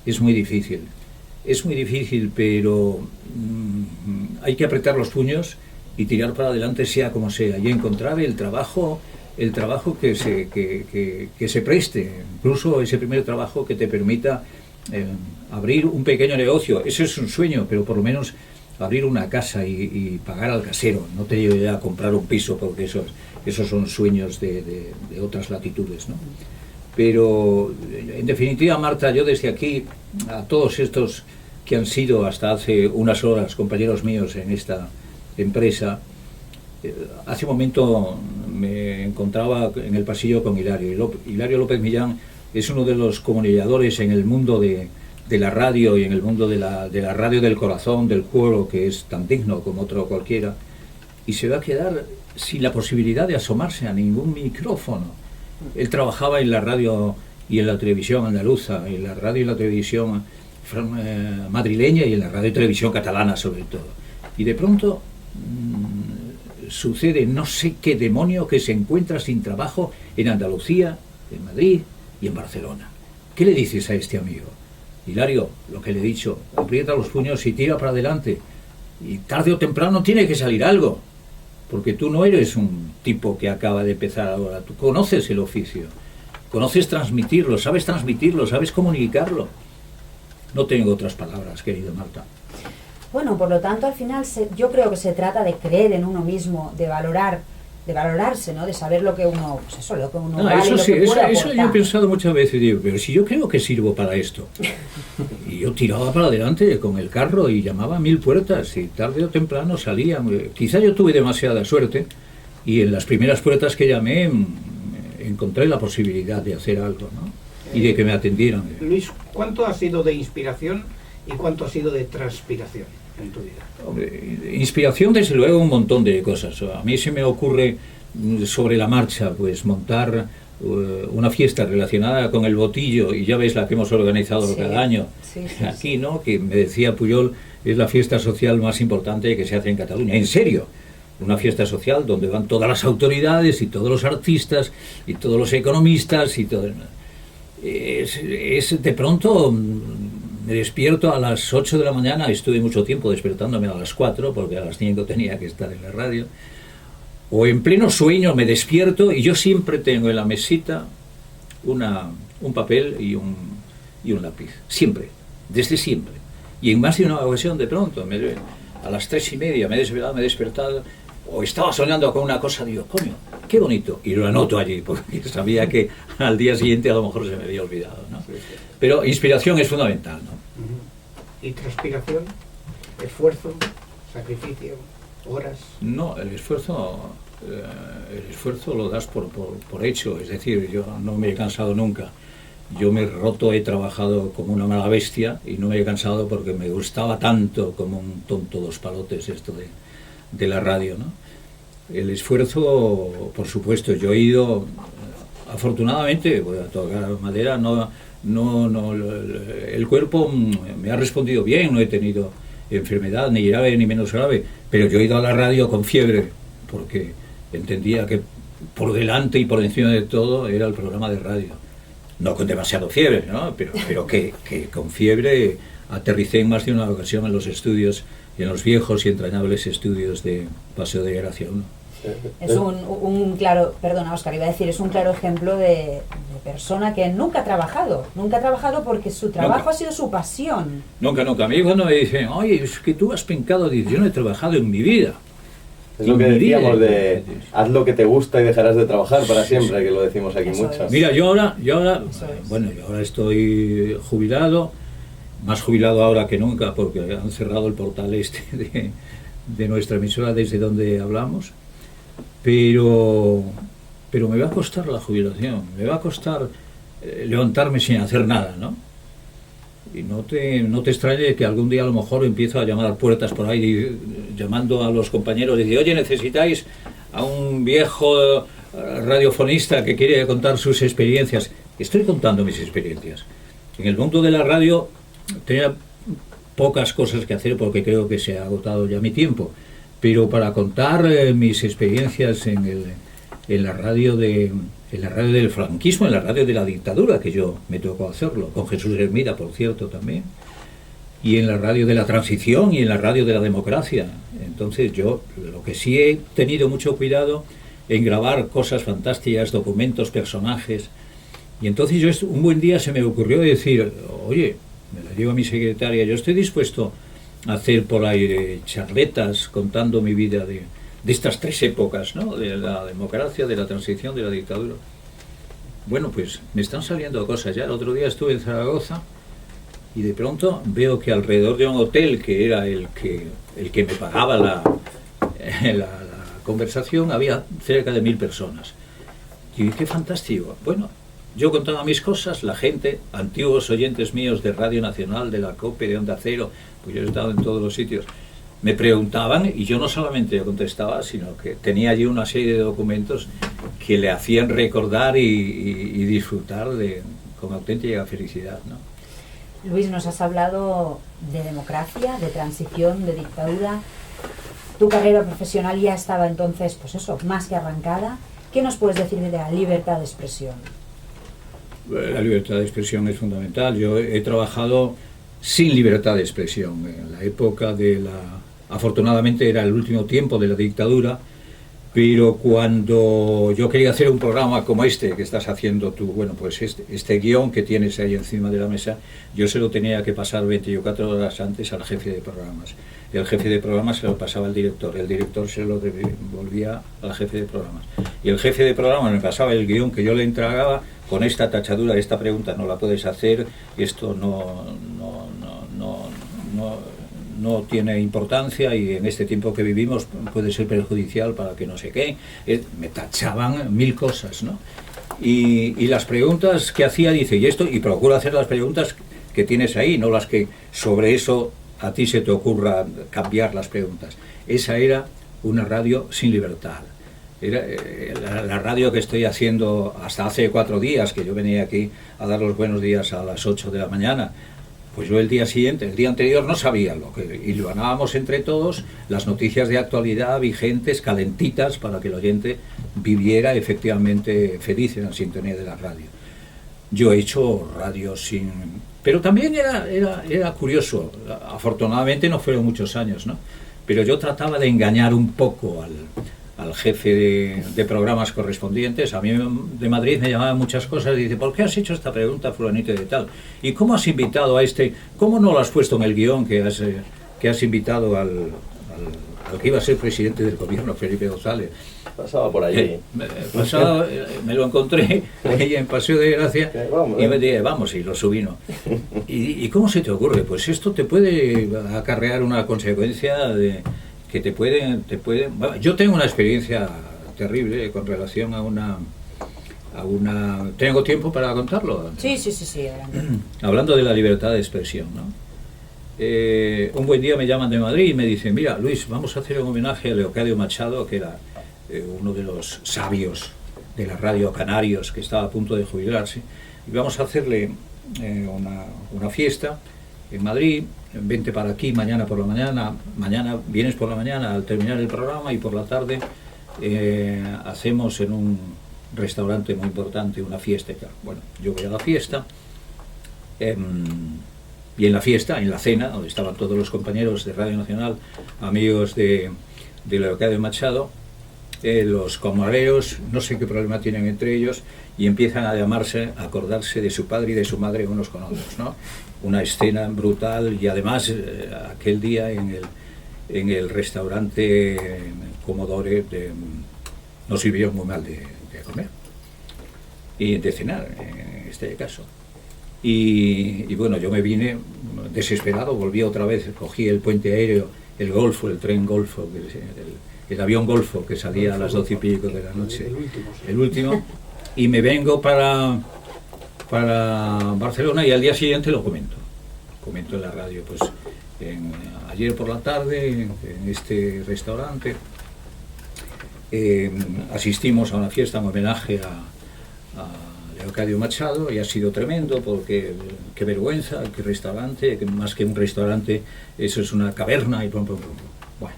es muy difícil. Es muy difícil, pero hay que apretar los puños y tirar para adelante sea como sea, y encontrar el trabajo que se preste, incluso ese primer trabajo que te permita abrir un pequeño negocio. Eso es un sueño, pero por lo menos abrir una casa y pagar al casero. No te lleve a comprar un piso, porque esos son sueños de otras latitudes, ¿no? Pero en definitiva, Marta, yo desde aquí a todos estos que han sido hasta hace unas horas compañeros míos en esta empresa, hace un momento me encontraba en el pasillo con Hilario. Hilario López Millán es uno de los comunicadores en el mundo de la radio y en el mundo de la radio del corazón, del cuero, que es tan digno como otro cualquiera, y se va a quedar sin la posibilidad de asomarse a ningún micrófono. Él trabajaba en la radio y en la televisión andaluza, en la radio y la televisión madrileña y en la radio y televisión catalana sobre todo. Y de pronto sucede no sé qué demonio que se encuentra sin trabajo en Andalucía, en Madrid y en Barcelona. ¿Qué le dices a este amigo? Hilario, lo que le he dicho, aprieta los puños y tira para adelante. Y tarde o temprano tiene que salir algo. Porque tú no eres un tipo que acaba de empezar ahora, tú conoces el oficio, conoces transmitirlo, sabes comunicarlo. No tengo otras palabras, querida Marta. Bueno, por lo tanto, al final yo creo que se trata de creer en uno mismo, de valorarse, ¿no? De saber lo que uno, pues eso, lo que uno vale, eso lo sí, que puede eso aportar. yo he pensado muchas veces, digo, pero si yo creo que sirvo para esto. Y yo tiraba para adelante con el carro y llamaba a 1000 puertas y tarde o temprano salía. Quizá yo tuve demasiada suerte y en las primeras puertas que llamé encontré la posibilidad de hacer algo, ¿no? Y de que me atendieran. Luis, ¿cuánto ha sido de inspiración y cuánto ha sido de transpiración en tu vida? Hombre, inspiración, desde luego, un montón de cosas. A mí se me ocurre sobre la marcha, pues montar una fiesta relacionada con el botillo, y ya ves la que hemos organizado Sí, cada año sí, aquí, ¿no? Que me decía Puyol, es la fiesta social más importante que se hace en Cataluña. En serio, una fiesta social donde van todas las autoridades y todos los artistas y todos los economistas y todo. Es de pronto me despierto a las 8 de la mañana, estuve mucho tiempo despertándome a las 4 porque a las 5 tenía que estar en la radio, o en pleno sueño me despierto y yo siempre tengo en la mesita un papel y un lápiz, siempre, desde siempre. Y en más de una ocasión de pronto a las 3:30 me he despertado, o estaba soñando con una cosa, digo, coño, qué bonito, y lo anoto allí, porque sabía que al día siguiente a lo mejor se me había olvidado, ¿no? Pero inspiración es fundamental, ¿no? ¿Y transpiración? ¿Esfuerzo? ¿Sacrificio? ¿Horas? No, el esfuerzo lo das por hecho, es decir, yo no me he cansado nunca. Yo me he roto, he trabajado como una mala bestia y no me he cansado porque me gustaba tanto como un tonto dos palotes esto de la radio, ¿no? El esfuerzo, por supuesto, yo he ido, afortunadamente, voy a tocar madera, el cuerpo me ha respondido bien, no he tenido enfermedad, ni grave ni menos grave, pero yo he ido a la radio con fiebre, porque entendía que por delante y por encima de todo era el programa de radio. No con demasiado fiebre, ¿no? pero que con fiebre aterricé en más de una ocasión en los estudios, en los viejos y entrañables estudios de Paseo de Gracia 1. Es un claro, perdona Óscar, iba a decir, es un claro ejemplo de persona que nunca ha trabajado porque su trabajo ha sido su pasión. Nunca. A mí cuando me dicen, oye, es que tú has pencado, dices, yo no he trabajado en mi vida. Es lo que decíamos de haz lo que te gusta y dejarás de trabajar para siempre, que lo decimos aquí mucho. Mira, yo ahora estoy jubilado, más jubilado ahora que nunca porque han cerrado el portal de nuestra emisora desde donde hablamos, pero me va a costar la jubilación, me va a costar levantarme sin hacer nada, ¿no? Y no te extrañe que algún día a lo mejor empiezo a llamar a puertas por ahí, llamando a los compañeros y decir, oye, necesitáis a un viejo radiofonista que quiere contar sus experiencias. Estoy contando mis experiencias. En el mundo de la radio tenía pocas cosas que hacer porque creo que se ha agotado ya mi tiempo, pero para contar mis experiencias en la radio del franquismo, en la radio de la dictadura, que yo me tocó hacerlo, con Jesús Hermida, por cierto, también, y en la radio de la transición y en la radio de la democracia. Entonces yo lo que sí he tenido mucho cuidado en grabar cosas fantásticas, documentos, personajes, y entonces un buen día se me ocurrió decir, oye, me la digo a mi secretaria, yo estoy dispuesto a hacer por ahí charletas contando mi vida de estas tres épocas, ¿no? De la democracia, de la transición, de la dictadura. Bueno, pues me están saliendo cosas ya. El otro día estuve en Zaragoza y de pronto veo que alrededor de un hotel, que era el que me pagaba la conversación, había cerca de 1000 personas. Y qué fantástico. Bueno, yo contaba mis cosas, la gente, antiguos oyentes míos de Radio Nacional, de la COPE, de Onda Cero, pues yo he estado en todos los sitios, me preguntaban y yo no solamente contestaba, sino que tenía allí una serie de documentos que le hacían recordar y disfrutar con auténtica felicidad, ¿no? Luis, nos has hablado de democracia, de transición, de dictadura. Tu carrera profesional ya estaba entonces, pues eso, más que arrancada. ¿Qué nos puedes decir de la libertad de expresión? La libertad de expresión es fundamental. Yo he trabajado sin libertad de expresión. En la época afortunadamente era el último tiempo de la dictadura, pero cuando yo quería hacer un programa como este que estás haciendo tú, bueno, pues este guión que tienes ahí encima de la mesa, yo se lo tenía que pasar 24 horas antes al jefe de programas. El jefe de programas se lo pasaba al director, el director se lo devolvía al jefe de programas. Y el jefe de programas me pasaba el guión que yo le entregaba con esta tachadura, esta pregunta no la puedes hacer, esto no tiene importancia y en este tiempo que vivimos puede ser perjudicial para que no sé qué. Me tachaban 1000 cosas, ¿no? Y las preguntas que hacía, dice, y procuro hacer las preguntas que tienes ahí, no las que sobre eso a ti se te ocurra cambiar las preguntas. Esa era una radio sin libertad. Era la radio que estoy haciendo hasta hace 4 días, que yo venía aquí a dar los buenos días a las 8 de la mañana. Pues yo el día anterior no sabía y lo ganábamos entre todos, las noticias de actualidad vigentes, calentitas, para que el oyente viviera efectivamente feliz en la sintonía de la radio. Yo he hecho radio sin... Pero también era curioso, afortunadamente no fueron muchos años, ¿no? Pero yo trataba de engañar un poco al jefe de programas correspondientes. A mí de Madrid me llamaban muchas cosas y dice, ¿por qué has hecho esta pregunta fulanito y de tal? ¿Y cómo has invitado a este? ¿Cómo no lo has puesto en el guión que que has invitado al que iba a ser presidente del gobierno, Felipe González. Pasaba por allí. Me lo encontré ahí en Paseo de Gracia y me dije, vamos, y lo subí, ¿no? ¿Y cómo se te ocurre? Pues esto te puede acarrear una consecuencia de que te puede. Bueno, yo tengo una experiencia terrible con relación a una. ¿Tengo tiempo para contarlo? Sí, adelante. Hablando de la libertad de expresión, ¿no? Un buen día me llaman de Madrid y me dicen, mira, Luis, vamos a hacer un homenaje a Leocadio Machado, que era uno de los sabios de la radio canarios, que estaba a punto de jubilarse, y vamos a hacerle una fiesta en Madrid. Vente para aquí mañana por la mañana, vienes por la mañana al terminar el programa, y por la tarde hacemos en un restaurante muy importante una fiesta. Bueno, yo voy a la fiesta, y en la fiesta, en la cena, donde estaban todos los compañeros de Radio Nacional, amigos de Leocadio Machado, los camareros, no sé qué problema tienen entre ellos, y empiezan a acordarse de su padre y de su madre unos con otros, ¿no? Una escena brutal, y además aquel día en el restaurante Comodore nos sirvieron muy mal de comer y de cenar, en este caso. Y bueno, yo me vine desesperado, volví otra vez, cogí el puente aéreo, el Golfo, el tren Golfo, el avión Golfo, que salía a las 12 y pico de la noche, el último, y me vengo para Barcelona, y al día siguiente lo comento en la radio, pues ayer por la tarde en este restaurante asistimos a una fiesta en homenaje a Leocadio Machado, y ha sido tremendo, porque qué vergüenza, qué restaurante, que más que un restaurante eso es una caverna, y pum. Bueno,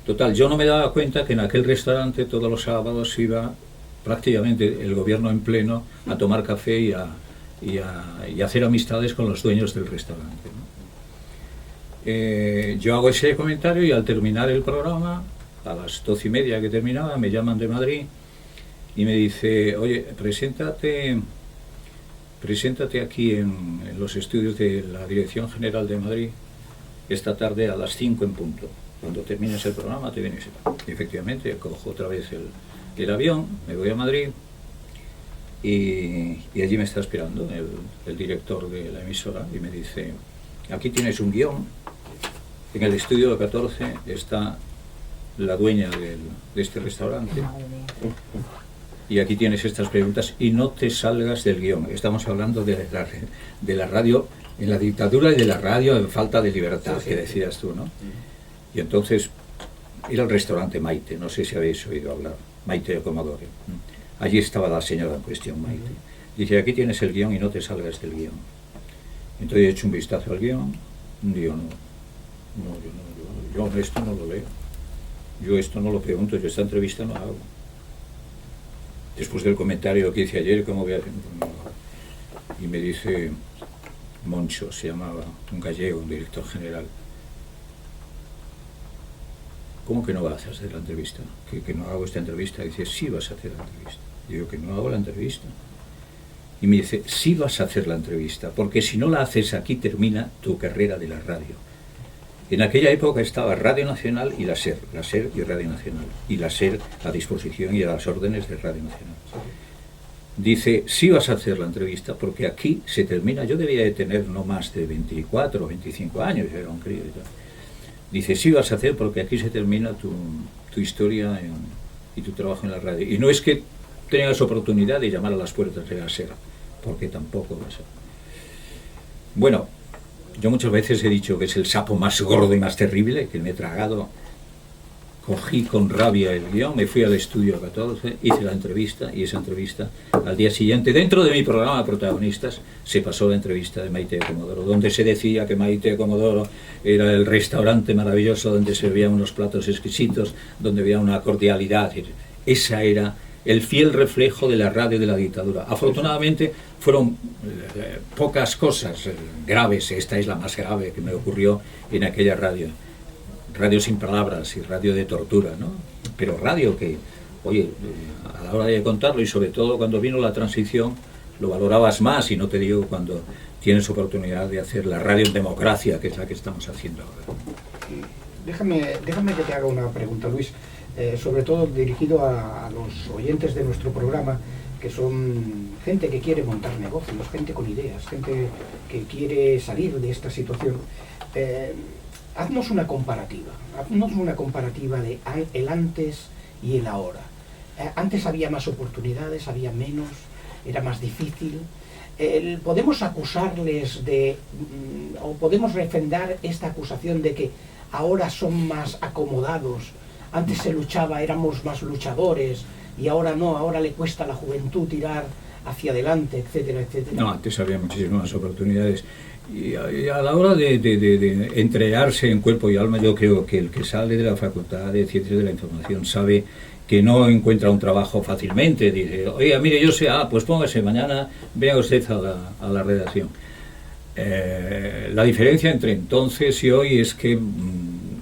total, yo no me daba cuenta que en aquel restaurante todos los sábados iba prácticamente el gobierno en pleno a tomar café y a hacer amistades con los dueños del restaurante, ¿no? Yo hago ese comentario, y al terminar el programa, a las 12:30 que terminaba, me llaman de Madrid y me dice, oye, preséntate aquí en los estudios de la Dirección General de Madrid esta tarde a las 5 en punto. Cuando termines el programa te vienes. Y efectivamente, cojo otra vez el avión, me voy a Madrid, y allí me está esperando el director de la emisora, y me dice, aquí tienes un guión, en el estudio 14 está la dueña de este restaurante, y aquí tienes estas preguntas, y no te salgas del guión. Estamos hablando de la radio en la dictadura, y de la radio en falta de libertad, que decías tú, ¿no? Y entonces ir al restaurante Maite, no sé si habéis oído hablar, Maite de Comodore. Allí estaba la señora en cuestión, Maite. Dice, aquí tienes el guión y no te salgas del guión. Entonces he hecho un vistazo al guión, digo, yo esto no lo leo, yo esto no lo pregunto, yo esta entrevista no hago. Después del comentario que hice ayer, ¿cómo voy a hacer? Y me dice Moncho, se llamaba, un gallego, un director general, ¿cómo que no vas a hacer la entrevista? ¿Que no hago esta entrevista? Y dice, sí vas a hacer la entrevista. Y digo, que no hago la entrevista. Y me dice, sí vas a hacer la entrevista, porque si no la haces aquí termina tu carrera de la radio. En aquella época estaba Radio Nacional y la SER y Radio Nacional, y la SER a disposición y a las órdenes de Radio Nacional. Dice, sí vas a hacer la entrevista, porque aquí se termina. Yo debía de tener no más de 24 o 25 años, yo era un crío y tal. Dice, sí vas a hacer, porque aquí se termina tu historia y tu trabajo en la radio. Y no es que tengas oportunidad de llamar a las puertas de la SER, porque tampoco vas a... Bueno, yo muchas veces he dicho que es el sapo más gordo y más terrible que me he tragado. Cogí con rabia el guión, me fui al estudio 14, hice la entrevista, y esa entrevista, al día siguiente, dentro de mi programa de protagonistas, se pasó la entrevista de Maite de Comodoro, donde se decía que Maite de Comodoro era el restaurante maravilloso, donde servían unos platos exquisitos, donde había una cordialidad. Esa era el fiel reflejo de la radio de la dictadura. Afortunadamente fueron pocas cosas graves, esta es la más grave que me ocurrió en aquella radio sin palabras y radio de tortura, ¿no? Pero radio que, oye, a la hora de contarlo, y sobre todo cuando vino la transición, lo valorabas más, y no te digo cuando tienes oportunidad de hacer la radio en democracia, que es la que estamos haciendo ahora. Déjame que te haga una pregunta, Luis, sobre todo dirigido a los oyentes de nuestro programa, que son gente que quiere montar negocios, gente con ideas, gente que quiere salir de esta situación. Haznos una comparativa de el antes y el ahora. Antes había más oportunidades, había menos, era más difícil. ¿Podemos acusarles o podemos refrendar esta acusación de que ahora son más acomodados? Antes se luchaba, éramos más luchadores, y ahora no, ahora le cuesta a la juventud tirar hacia adelante, etcétera, etcétera. No, antes había muchísimas oportunidades. Y a la hora de entrenarse en cuerpo y alma, yo creo que el que sale de la Facultad de Ciencias de la Información sabe que no encuentra un trabajo fácilmente. Dice, oiga, mire, yo sé, pues póngase mañana, venga usted a la redacción. La diferencia entre entonces y hoy es que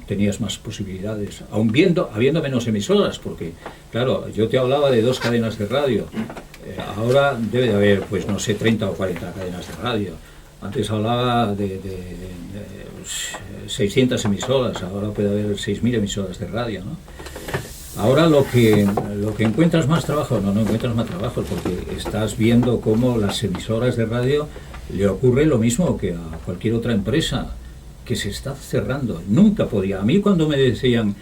tenías más posibilidades, aun habiendo menos emisoras, porque, claro, yo te hablaba de 2 cadenas de radio, ahora debe de haber, pues no sé, 30 o 40 cadenas de radio. Antes hablaba de 600 emisoras, ahora puede haber 6.000 emisoras de radio, ¿no? Ahora lo que encuentras más trabajo, no encuentras más trabajo, porque estás viendo cómo las emisoras de radio le ocurre lo mismo que a cualquier otra empresa, que se está cerrando. Nunca podía. A mí cuando me decían,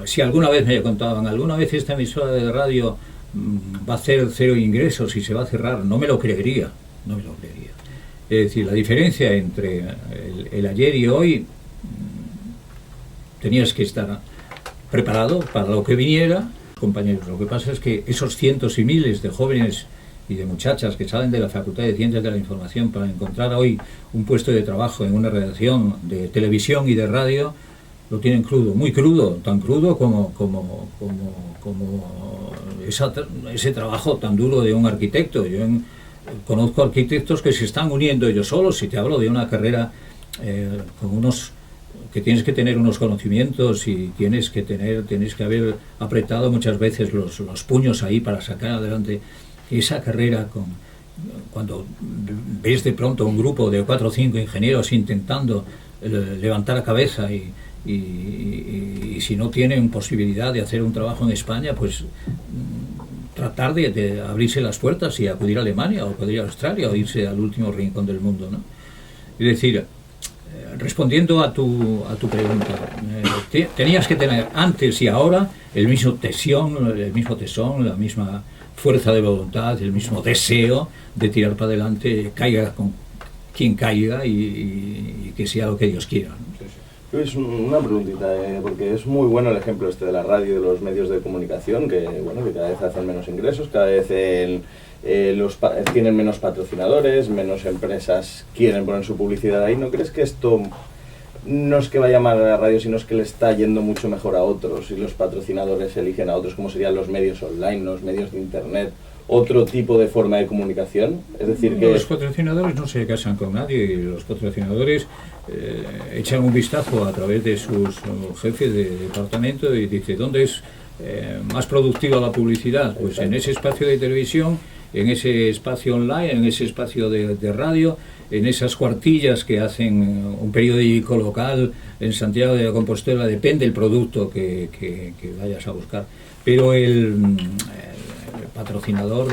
si alguna vez me contaban, alguna vez esta emisora de radio va a hacer 0 ingresos y se va a cerrar, no me lo creería. Es decir, la diferencia entre el ayer y hoy, tenías que estar preparado para lo que viniera, compañeros. Lo que pasa es que esos cientos y miles de jóvenes y de muchachas que salen de la Facultad de Ciencias de la Información para encontrar hoy un puesto de trabajo en una redacción de televisión y de radio, lo tienen crudo, muy crudo, tan crudo como ese trabajo tan duro de un arquitecto. Yo conozco arquitectos que se están uniendo ellos solos, y te hablo de una carrera que tienes que tener unos conocimientos, y tienes que haber apretado muchas veces los puños ahí para sacar adelante esa carrera. Cuando ves de pronto un grupo de 4 o 5 ingenieros intentando levantar la cabeza y si no tienen posibilidad de hacer un trabajo en España, pues tratar de abrirse las puertas y acudir a Alemania o acudir a Australia o irse al último rincón del mundo, ¿no? Es decir, respondiendo a tu pregunta, tenías que tener antes y ahora el mismo tesón, la misma fuerza de voluntad, el mismo deseo de tirar para adelante, caiga con quien caiga, y que sea lo que Dios quiera, ¿no? Luis, una preguntita, porque es muy bueno el ejemplo de la radio y de los medios de comunicación, que cada vez hacen menos ingresos, cada vez tienen menos patrocinadores, menos empresas quieren poner su publicidad ahí. ¿No crees que esto no es que vaya mal a la radio, sino es que le está yendo mucho mejor a otros, y los patrocinadores eligen a otros, como serían los medios online, los medios de internet, otro tipo de forma de comunicación? Es decir, que los patrocinadores no se casan con nadie, y los patrocinadores echan un vistazo a través de sus jefes de departamento y dicen, ¿dónde es más productiva la publicidad? Pues en ese espacio de televisión, en ese espacio online, en ese espacio de radio, en esas cuartillas que hacen un periódico local en Santiago de Compostela. Depende del producto que vayas a buscar, pero el patrocinador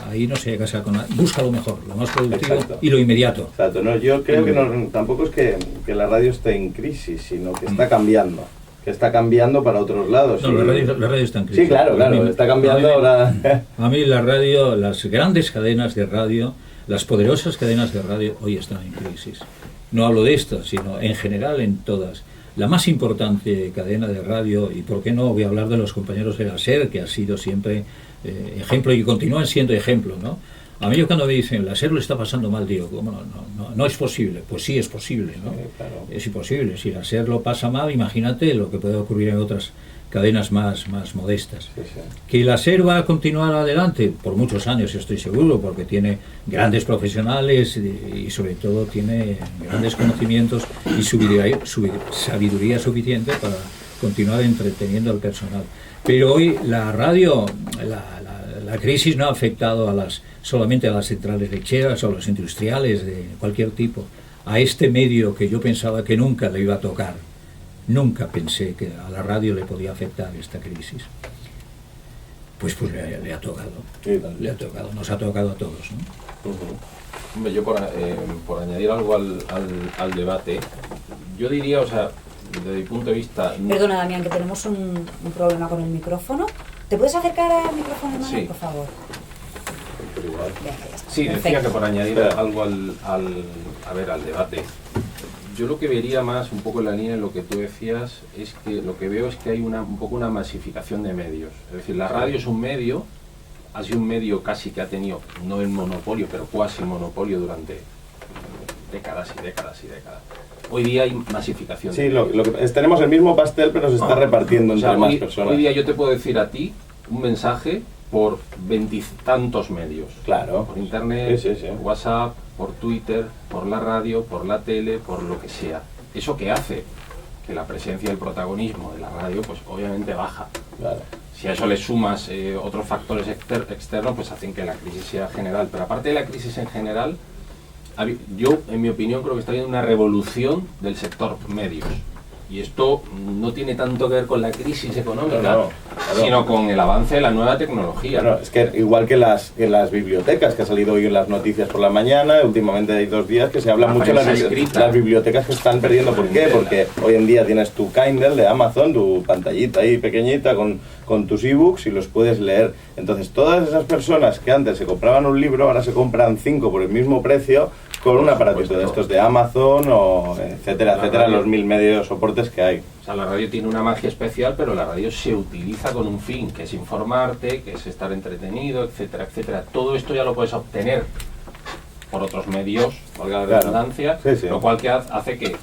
ahí no se casa con nada, busca lo mejor, lo más productivo. Exacto. Y lo inmediato. Exacto, no, yo creo que tampoco es que la radio esté en crisis, sino que está cambiando. Que está cambiando para otros lados. No, la radio está en crisis. Sí, claro, está cambiando ahora. A mí la radio, las grandes cadenas de radio, las poderosas cadenas de radio hoy están en crisis. No hablo de estas, sino en general en todas. La más importante cadena de radio, y por qué no voy a hablar de los compañeros de la SER, que ha sido siempre ejemplo y continúan siendo ejemplo, ¿no? A mí cuando me dicen, la SER lo está pasando mal, digo, ¿cómo no es posible? Pues sí es posible, ¿no? Claro. Es imposible. Si la SER lo pasa mal, imagínate lo que puede ocurrir en otras cadenas más modestas. Sí. Que la SER va a continuar adelante por muchos años, estoy seguro, porque tiene grandes profesionales y sobre todo tiene grandes conocimientos y sabiduría suficiente para continuar entreteniendo al personal. Pero hoy la radio, la la crisis no ha afectado solamente a las centrales lecheras o a los industriales de cualquier tipo. A este medio que yo pensaba que nunca le iba a tocar, nunca pensé que a la radio le podía afectar esta crisis. Pues le ha tocado, nos ha tocado a todos, ¿no? Hombre, yo por añadir algo al debate, yo diría, o sea, desde mi punto de vista... Perdona, Damián, que tenemos un problema con el micrófono. ¿Te puedes acercar al micrófono, Manuel, Sí. por favor? Igual. Venga, ya está. Sí, Perfecto. decía que por añadir algo al debate. Yo lo que vería más un poco en la línea de lo que tú decías es que lo que veo es que hay un poco una masificación de medios. Es decir, la radio es un medio, ha sido un medio casi que ha tenido, no el monopolio, pero cuasi monopolio durante décadas y décadas y décadas. Hoy día hay masificación. Sí, tenemos el mismo pastel, pero se está repartiendo O sea, entre más personas. Hoy día yo te puedo decir a ti un mensaje por 20 tantos medios. Claro. Por internet, Sí, sí, sí. por WhatsApp, por Twitter, por la radio, por la tele, por lo que sea. ¿Eso qué hace? Que la presencia y el protagonismo de la radio, pues obviamente baja. Claro. Si a eso le sumas otros factores externos, pues hacen que la crisis sea general. Pero aparte de la crisis en general, yo, en mi opinión, creo que está habiendo una revolución del sector medios. Y esto no tiene tanto que ver con la crisis económica, Claro. sino con el avance de la nueva tecnología. Bueno, es que igual que las bibliotecas, que ha salido hoy en las noticias por la mañana, últimamente hay 2 días que se habla La mucho de prensa escrita. las bibliotecas que están perdiendo. ¿Por qué? Porque hoy en día tienes tu Kindle de Amazon, tu pantallita ahí pequeñita con tus ebooks y los puedes leer. Entonces todas esas personas que antes se compraban un libro, ahora se compran 5 por el mismo precio con un aparatito de estos de Amazon o etcétera, etcétera, los 1000 medios soportes que hay. O sea, la radio tiene una magia especial, pero la radio se utiliza con un fin, que es informarte, que es estar entretenido, etcétera, etcétera. Todo esto ya lo puedes obtener por otros medios, valga la Claro. redundancia, Sí, sí. lo cual que hace que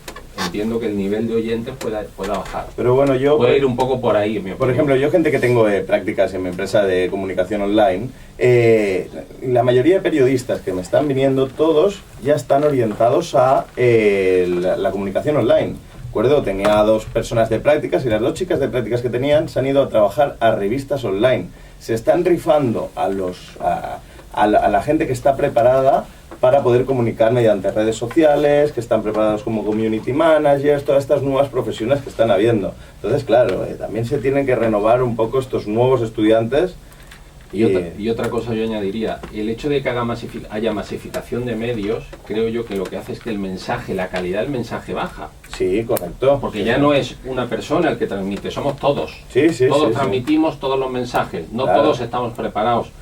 entiendo que el nivel de oyentes pueda bajar. Pero bueno, yo... Puede ir un poco por ahí, en mi opinión. Por ejemplo, yo gente que tengo prácticas en mi empresa de comunicación online, la mayoría de periodistas que me están viniendo, todos ya están orientados a la comunicación online. Recuerdo, tenía 2 personas de prácticas y las 2 chicas de prácticas que tenían se han ido a trabajar a revistas online. Se están rifando a la gente que está preparada para poder comunicar mediante redes sociales, que están preparados como community managers, todas estas nuevas profesiones que están habiendo. Entonces, claro, también se tienen que renovar un poco estos nuevos estudiantes. Y otra cosa yo añadiría, el hecho de que haya masificación de medios, creo yo que lo que hace es que el mensaje, la calidad del mensaje baja. Sí, correcto. Porque ya no es una persona el que transmite, somos todos. Sí, sí, todos sí, transmitimos todos los mensajes, no Claro. todos estamos preparados.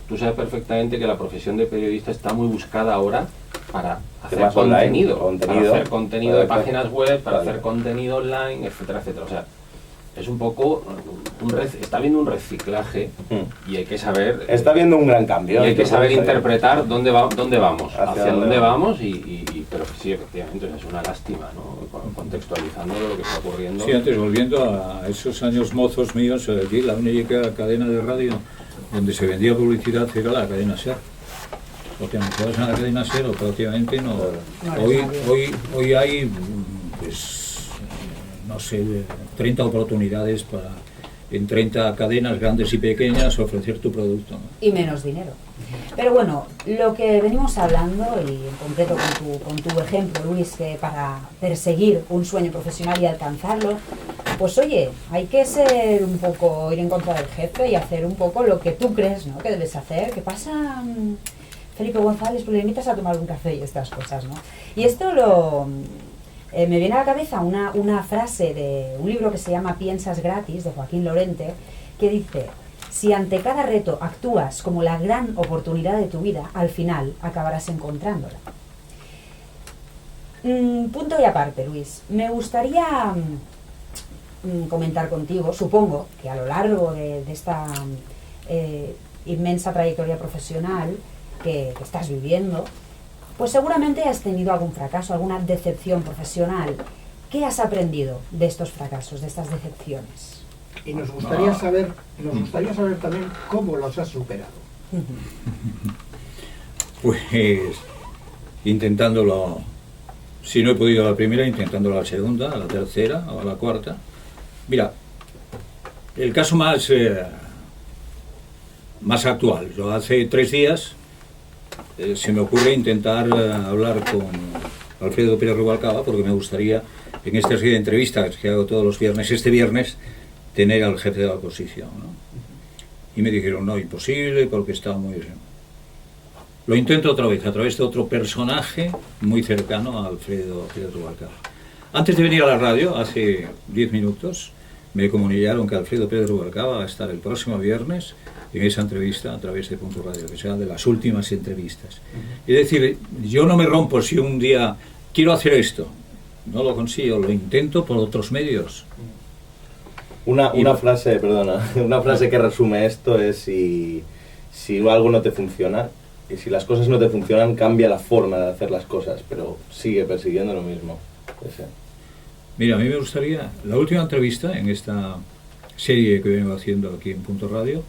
Tú sabes perfectamente que la profesión de periodista está muy buscada ahora para hacer Temas online, para hacer contenido de Claro. páginas web, para Claro. hacer contenido online, etcétera, etcétera. O sea, es un poco, está habiendo un reciclaje y hay que saber... Está habiendo un gran cambio. Y hay que saber Entonces, interpretar dónde vamos, hacia dónde dónde vamos. vamos pero sí, efectivamente, es una lástima, ¿no? Contextualizando lo que está ocurriendo. Sí, antes, volviendo a esos años mozos míos, aquí la única cadena de radio donde se vendía publicidad era la cadena SER. O te anunciabas en la cadena SER o prácticamente no. No Hoy, eres nadie. hoy hay, pues, no sé, 30 oportunidades para, en 30 cadenas grandes y pequeñas, ofrecer tu producto, ¿no? Y menos dinero. Pero bueno, lo que venimos hablando, y en concreto con tu ejemplo, Luis, que para perseguir un sueño profesional y alcanzarlo, pues oye, hay que ser un poco, ir en contra del jefe y hacer un poco lo que tú crees, ¿no?, que debes hacer. ¿Qué pasa, Felipe González? Pues le invitas a tomar un café y estas cosas, ¿no? Y esto me viene a la cabeza una frase de un libro que se llama Piensas gratis, de Joaquín Lorente, que dice: si ante cada reto actúas como la gran oportunidad de tu vida, al final acabarás encontrándola. Punto y aparte, Luis. Me gustaría comentar contigo, supongo que a lo largo de esta inmensa trayectoria profesional que estás viviendo, pues seguramente has tenido algún fracaso, alguna decepción profesional. ¿Qué has aprendido de estos fracasos, de estas decepciones? Y nos gustaría saber también cómo los has superado. Pues intentándolo, si no he podido la primera, intentándolo la segunda, a la tercera o a la cuarta. Mira, el caso más más actual. Yo hace 3 días se me ocurre intentar hablar con Alfredo Pérez Rubalcaba, porque me gustaría, en esta serie de entrevistas que hago todos los viernes, este viernes, tener al jefe de la oposición, ¿no? Y me dijeron, no, imposible, porque está muy... Lo intento otra vez, a través de otro personaje muy cercano a Alfredo Pérez Rubalcaba. Antes de venir a la radio, hace 10 minutos, me comunicaron que Alfredo Pérez Rubalcaba va a estar el próximo viernes en esa entrevista a través de Punto Radio, que será de las últimas entrevistas. Es decir, yo no me rompo si un día quiero hacer esto, no lo consigo, lo intento por otros medios. Una frase, perdona, una frase que resume esto es si algo no te funciona, y si las cosas no te funcionan, cambia la forma de hacer las cosas, pero sigue persiguiendo lo mismo. Ese. Mira, a mí me gustaría, la última entrevista en esta serie que vengo haciendo aquí en Punto Radio,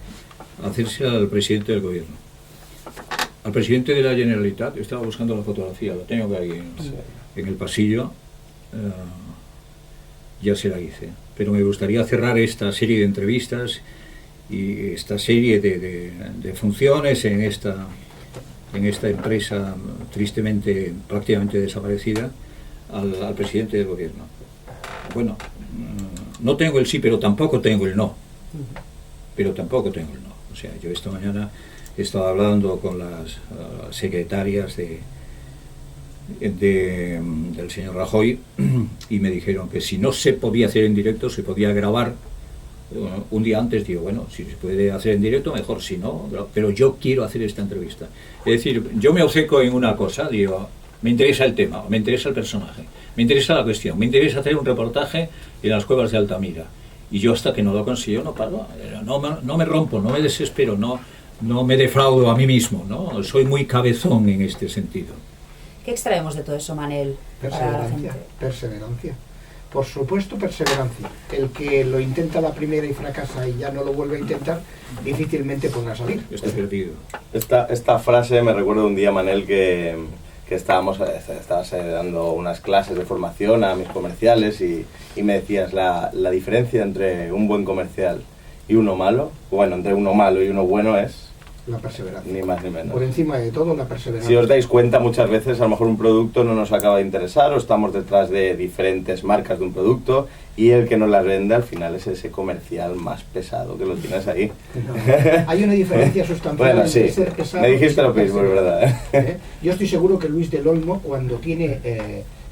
hacerse al presidente del gobierno. Al presidente de la Generalitat, estaba buscando la fotografía, la tengo que aquí en el pasillo, ya se la hice. Pero me gustaría cerrar esta serie de entrevistas y esta serie de funciones en esta empresa tristemente, prácticamente desaparecida, al presidente del gobierno. Bueno, no tengo el sí, pero tampoco tengo el no. O sea, yo esta mañana he estado hablando con las secretarias del señor Rajoy y me dijeron que si no se podía hacer en directo, se podía grabar. Un día antes digo, bueno, si se puede hacer en directo, mejor, si no, pero yo quiero hacer esta entrevista. Es decir, yo me obceco en una cosa, digo, me interesa el tema, me interesa el personaje, me interesa la cuestión, me interesa hacer un reportaje en las cuevas de Altamira. Y yo hasta que no lo consigo no paro, no me rompo, no me desespero, no me defraudo a mí mismo, ¿no? Soy muy cabezón en este sentido. ¿Qué extraemos de todo eso, Manel? Perseverancia. Por supuesto, perseverancia. El que lo intenta la primera y fracasa y ya no lo vuelve a intentar, difícilmente podrá salir. Estoy perdido. Esta frase me recuerda un día, Manel, que estabas dando unas clases de formación a mis comerciales y me decías la diferencia entre un buen comercial y uno malo, bueno, entre uno malo y uno bueno es la perseverancia. Ni más ni menos. Por encima de todo, la perseverancia. Si os dais cuenta, muchas veces a lo mejor un producto no nos acaba de interesar o estamos detrás de diferentes marcas de un producto y el que nos las vende al final es ese comercial más pesado que lo tienes ahí. No, hay una diferencia sustancial bueno, entre sí, ser pesado. Me dijiste lo mismo, es verdad. Yo estoy seguro que Luis del Olmo,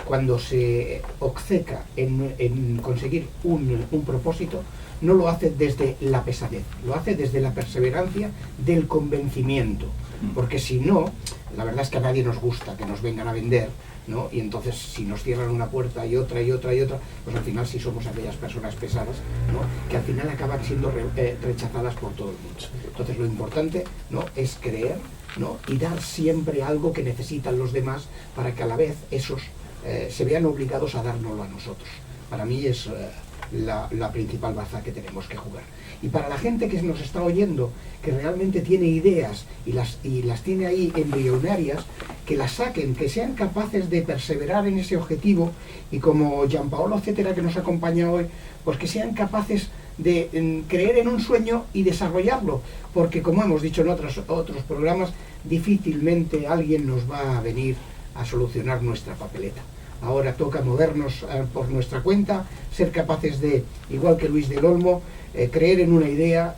cuando se obceca en conseguir un propósito, no lo hace desde la pesadez, lo hace desde la perseverancia del convencimiento, porque si no, la verdad es que a nadie nos gusta que nos vengan a vender, ¿no? Y entonces si nos cierran una puerta y otra, pues al final sí somos aquellas personas pesadas, ¿no? Que al final acaban siendo rechazadas por todo el mundo. Entonces lo importante, ¿no? Es creer, ¿no? Y dar siempre algo que necesitan los demás para que a la vez esos se vean obligados a dárnoslo a nosotros. Para mí es la principal baza que tenemos que jugar. Y para la gente que nos está oyendo, que realmente tiene ideas y las tiene ahí embrionarias, que las saquen, que sean capaces de perseverar en ese objetivo, y como Gianpaolo, etcétera, que nos acompaña hoy, pues que sean capaces de creer en un sueño y desarrollarlo, porque como hemos dicho en otros programas, difícilmente alguien nos va a venir a solucionar nuestra papeleta. Ahora toca movernos por nuestra cuenta, ser capaces de, igual que Luis del Olmo, creer en una idea,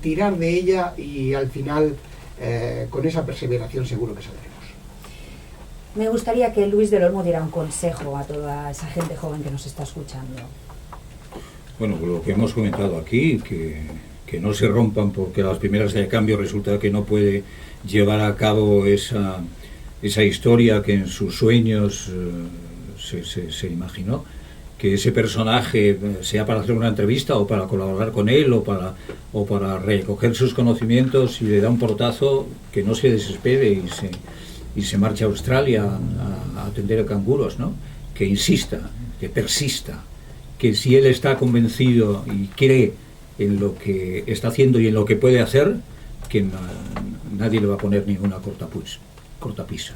tirar de ella y al final, con esa perseveración, seguro que saldremos. Me gustaría que Luis del Olmo diera un consejo a toda esa gente joven que nos está escuchando. Bueno, lo que hemos comentado aquí, que no se rompan porque a las primeras de cambio resulta que no puede llevar a cabo esa historia que en sus sueños se imaginó, que ese personaje, sea para hacer una entrevista o para colaborar con él o para recoger sus conocimientos y le da un portazo, que no se desespere y se marche a Australia a atender a canguros, ¿no? Que insista, que persista, que si él está convencido y cree en lo que está haciendo y en lo que puede hacer, que nadie le va a poner ninguna cortapisa.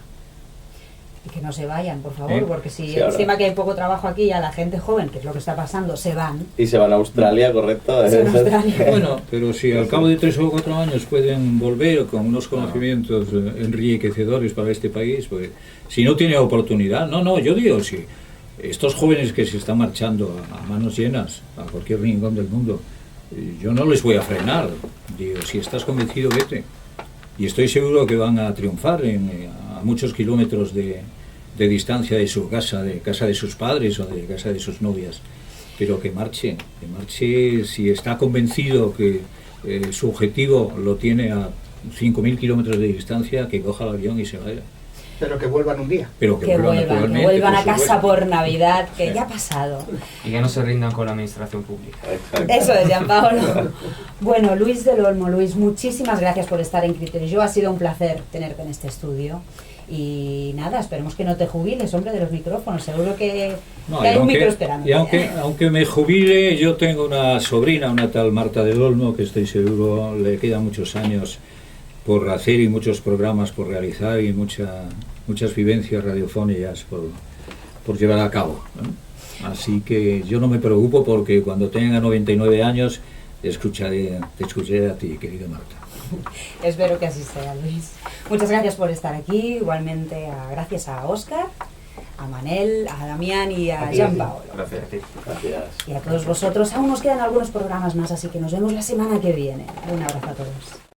Y que no se vayan, por favor, porque si Sí, ahora. encima que hay poco trabajo aquí, a la gente joven, que es lo que está pasando, se van. Y se van a Australia, ¿correcto? Se van a Australia. Bueno, pero si al cabo de 3 o 4 años pueden volver con unos conocimientos enriquecedores para este país, pues si no tiene oportunidad, no, yo digo, si estos jóvenes que se están marchando a manos llenas a cualquier rincón del mundo, yo no les voy a frenar. Digo, si estás convencido, vete. Y estoy seguro que van a triunfar a muchos kilómetros de distancia de su casa, de casa de sus padres o de casa de sus novias. Pero que marche si está convencido que su objetivo lo tiene a 5.000 kilómetros de distancia, que coja el avión y se vaya. Pero que vuelvan un día. Pero Que vuelvan naturalmente, a por casa supuesto. por Navidad, que ya ha pasado. Y que no se rindan con la administración pública. Exacto. Eso es, Gianpaolo. Bueno, Luis del Olmo, Luis, muchísimas gracias por estar en Criterio Yo. Ha sido un placer tenerte en este estudio. Y nada, esperemos que no te jubiles, hombre, de los micrófonos. Seguro que No, hay y un micro esperando. y aunque me jubile, yo tengo una sobrina, una tal Marta del Olmo, que estoy seguro le quedan muchos años por hacer y muchos programas por realizar y muchas vivencias radiofónicas por llevar a cabo, ¿no? Así que yo no me preocupo, porque cuando tenga 99 años te escucharé a ti, querida Marta. Espero que así sea, Luis. Muchas gracias por estar aquí. Igualmente, gracias a Óscar, a Manel, a Damián y a Gianpaolo. Gracias a ti. Gracias. Y a todos vosotros. Aún nos quedan algunos programas más, así que nos vemos la semana que viene. Un abrazo a todos.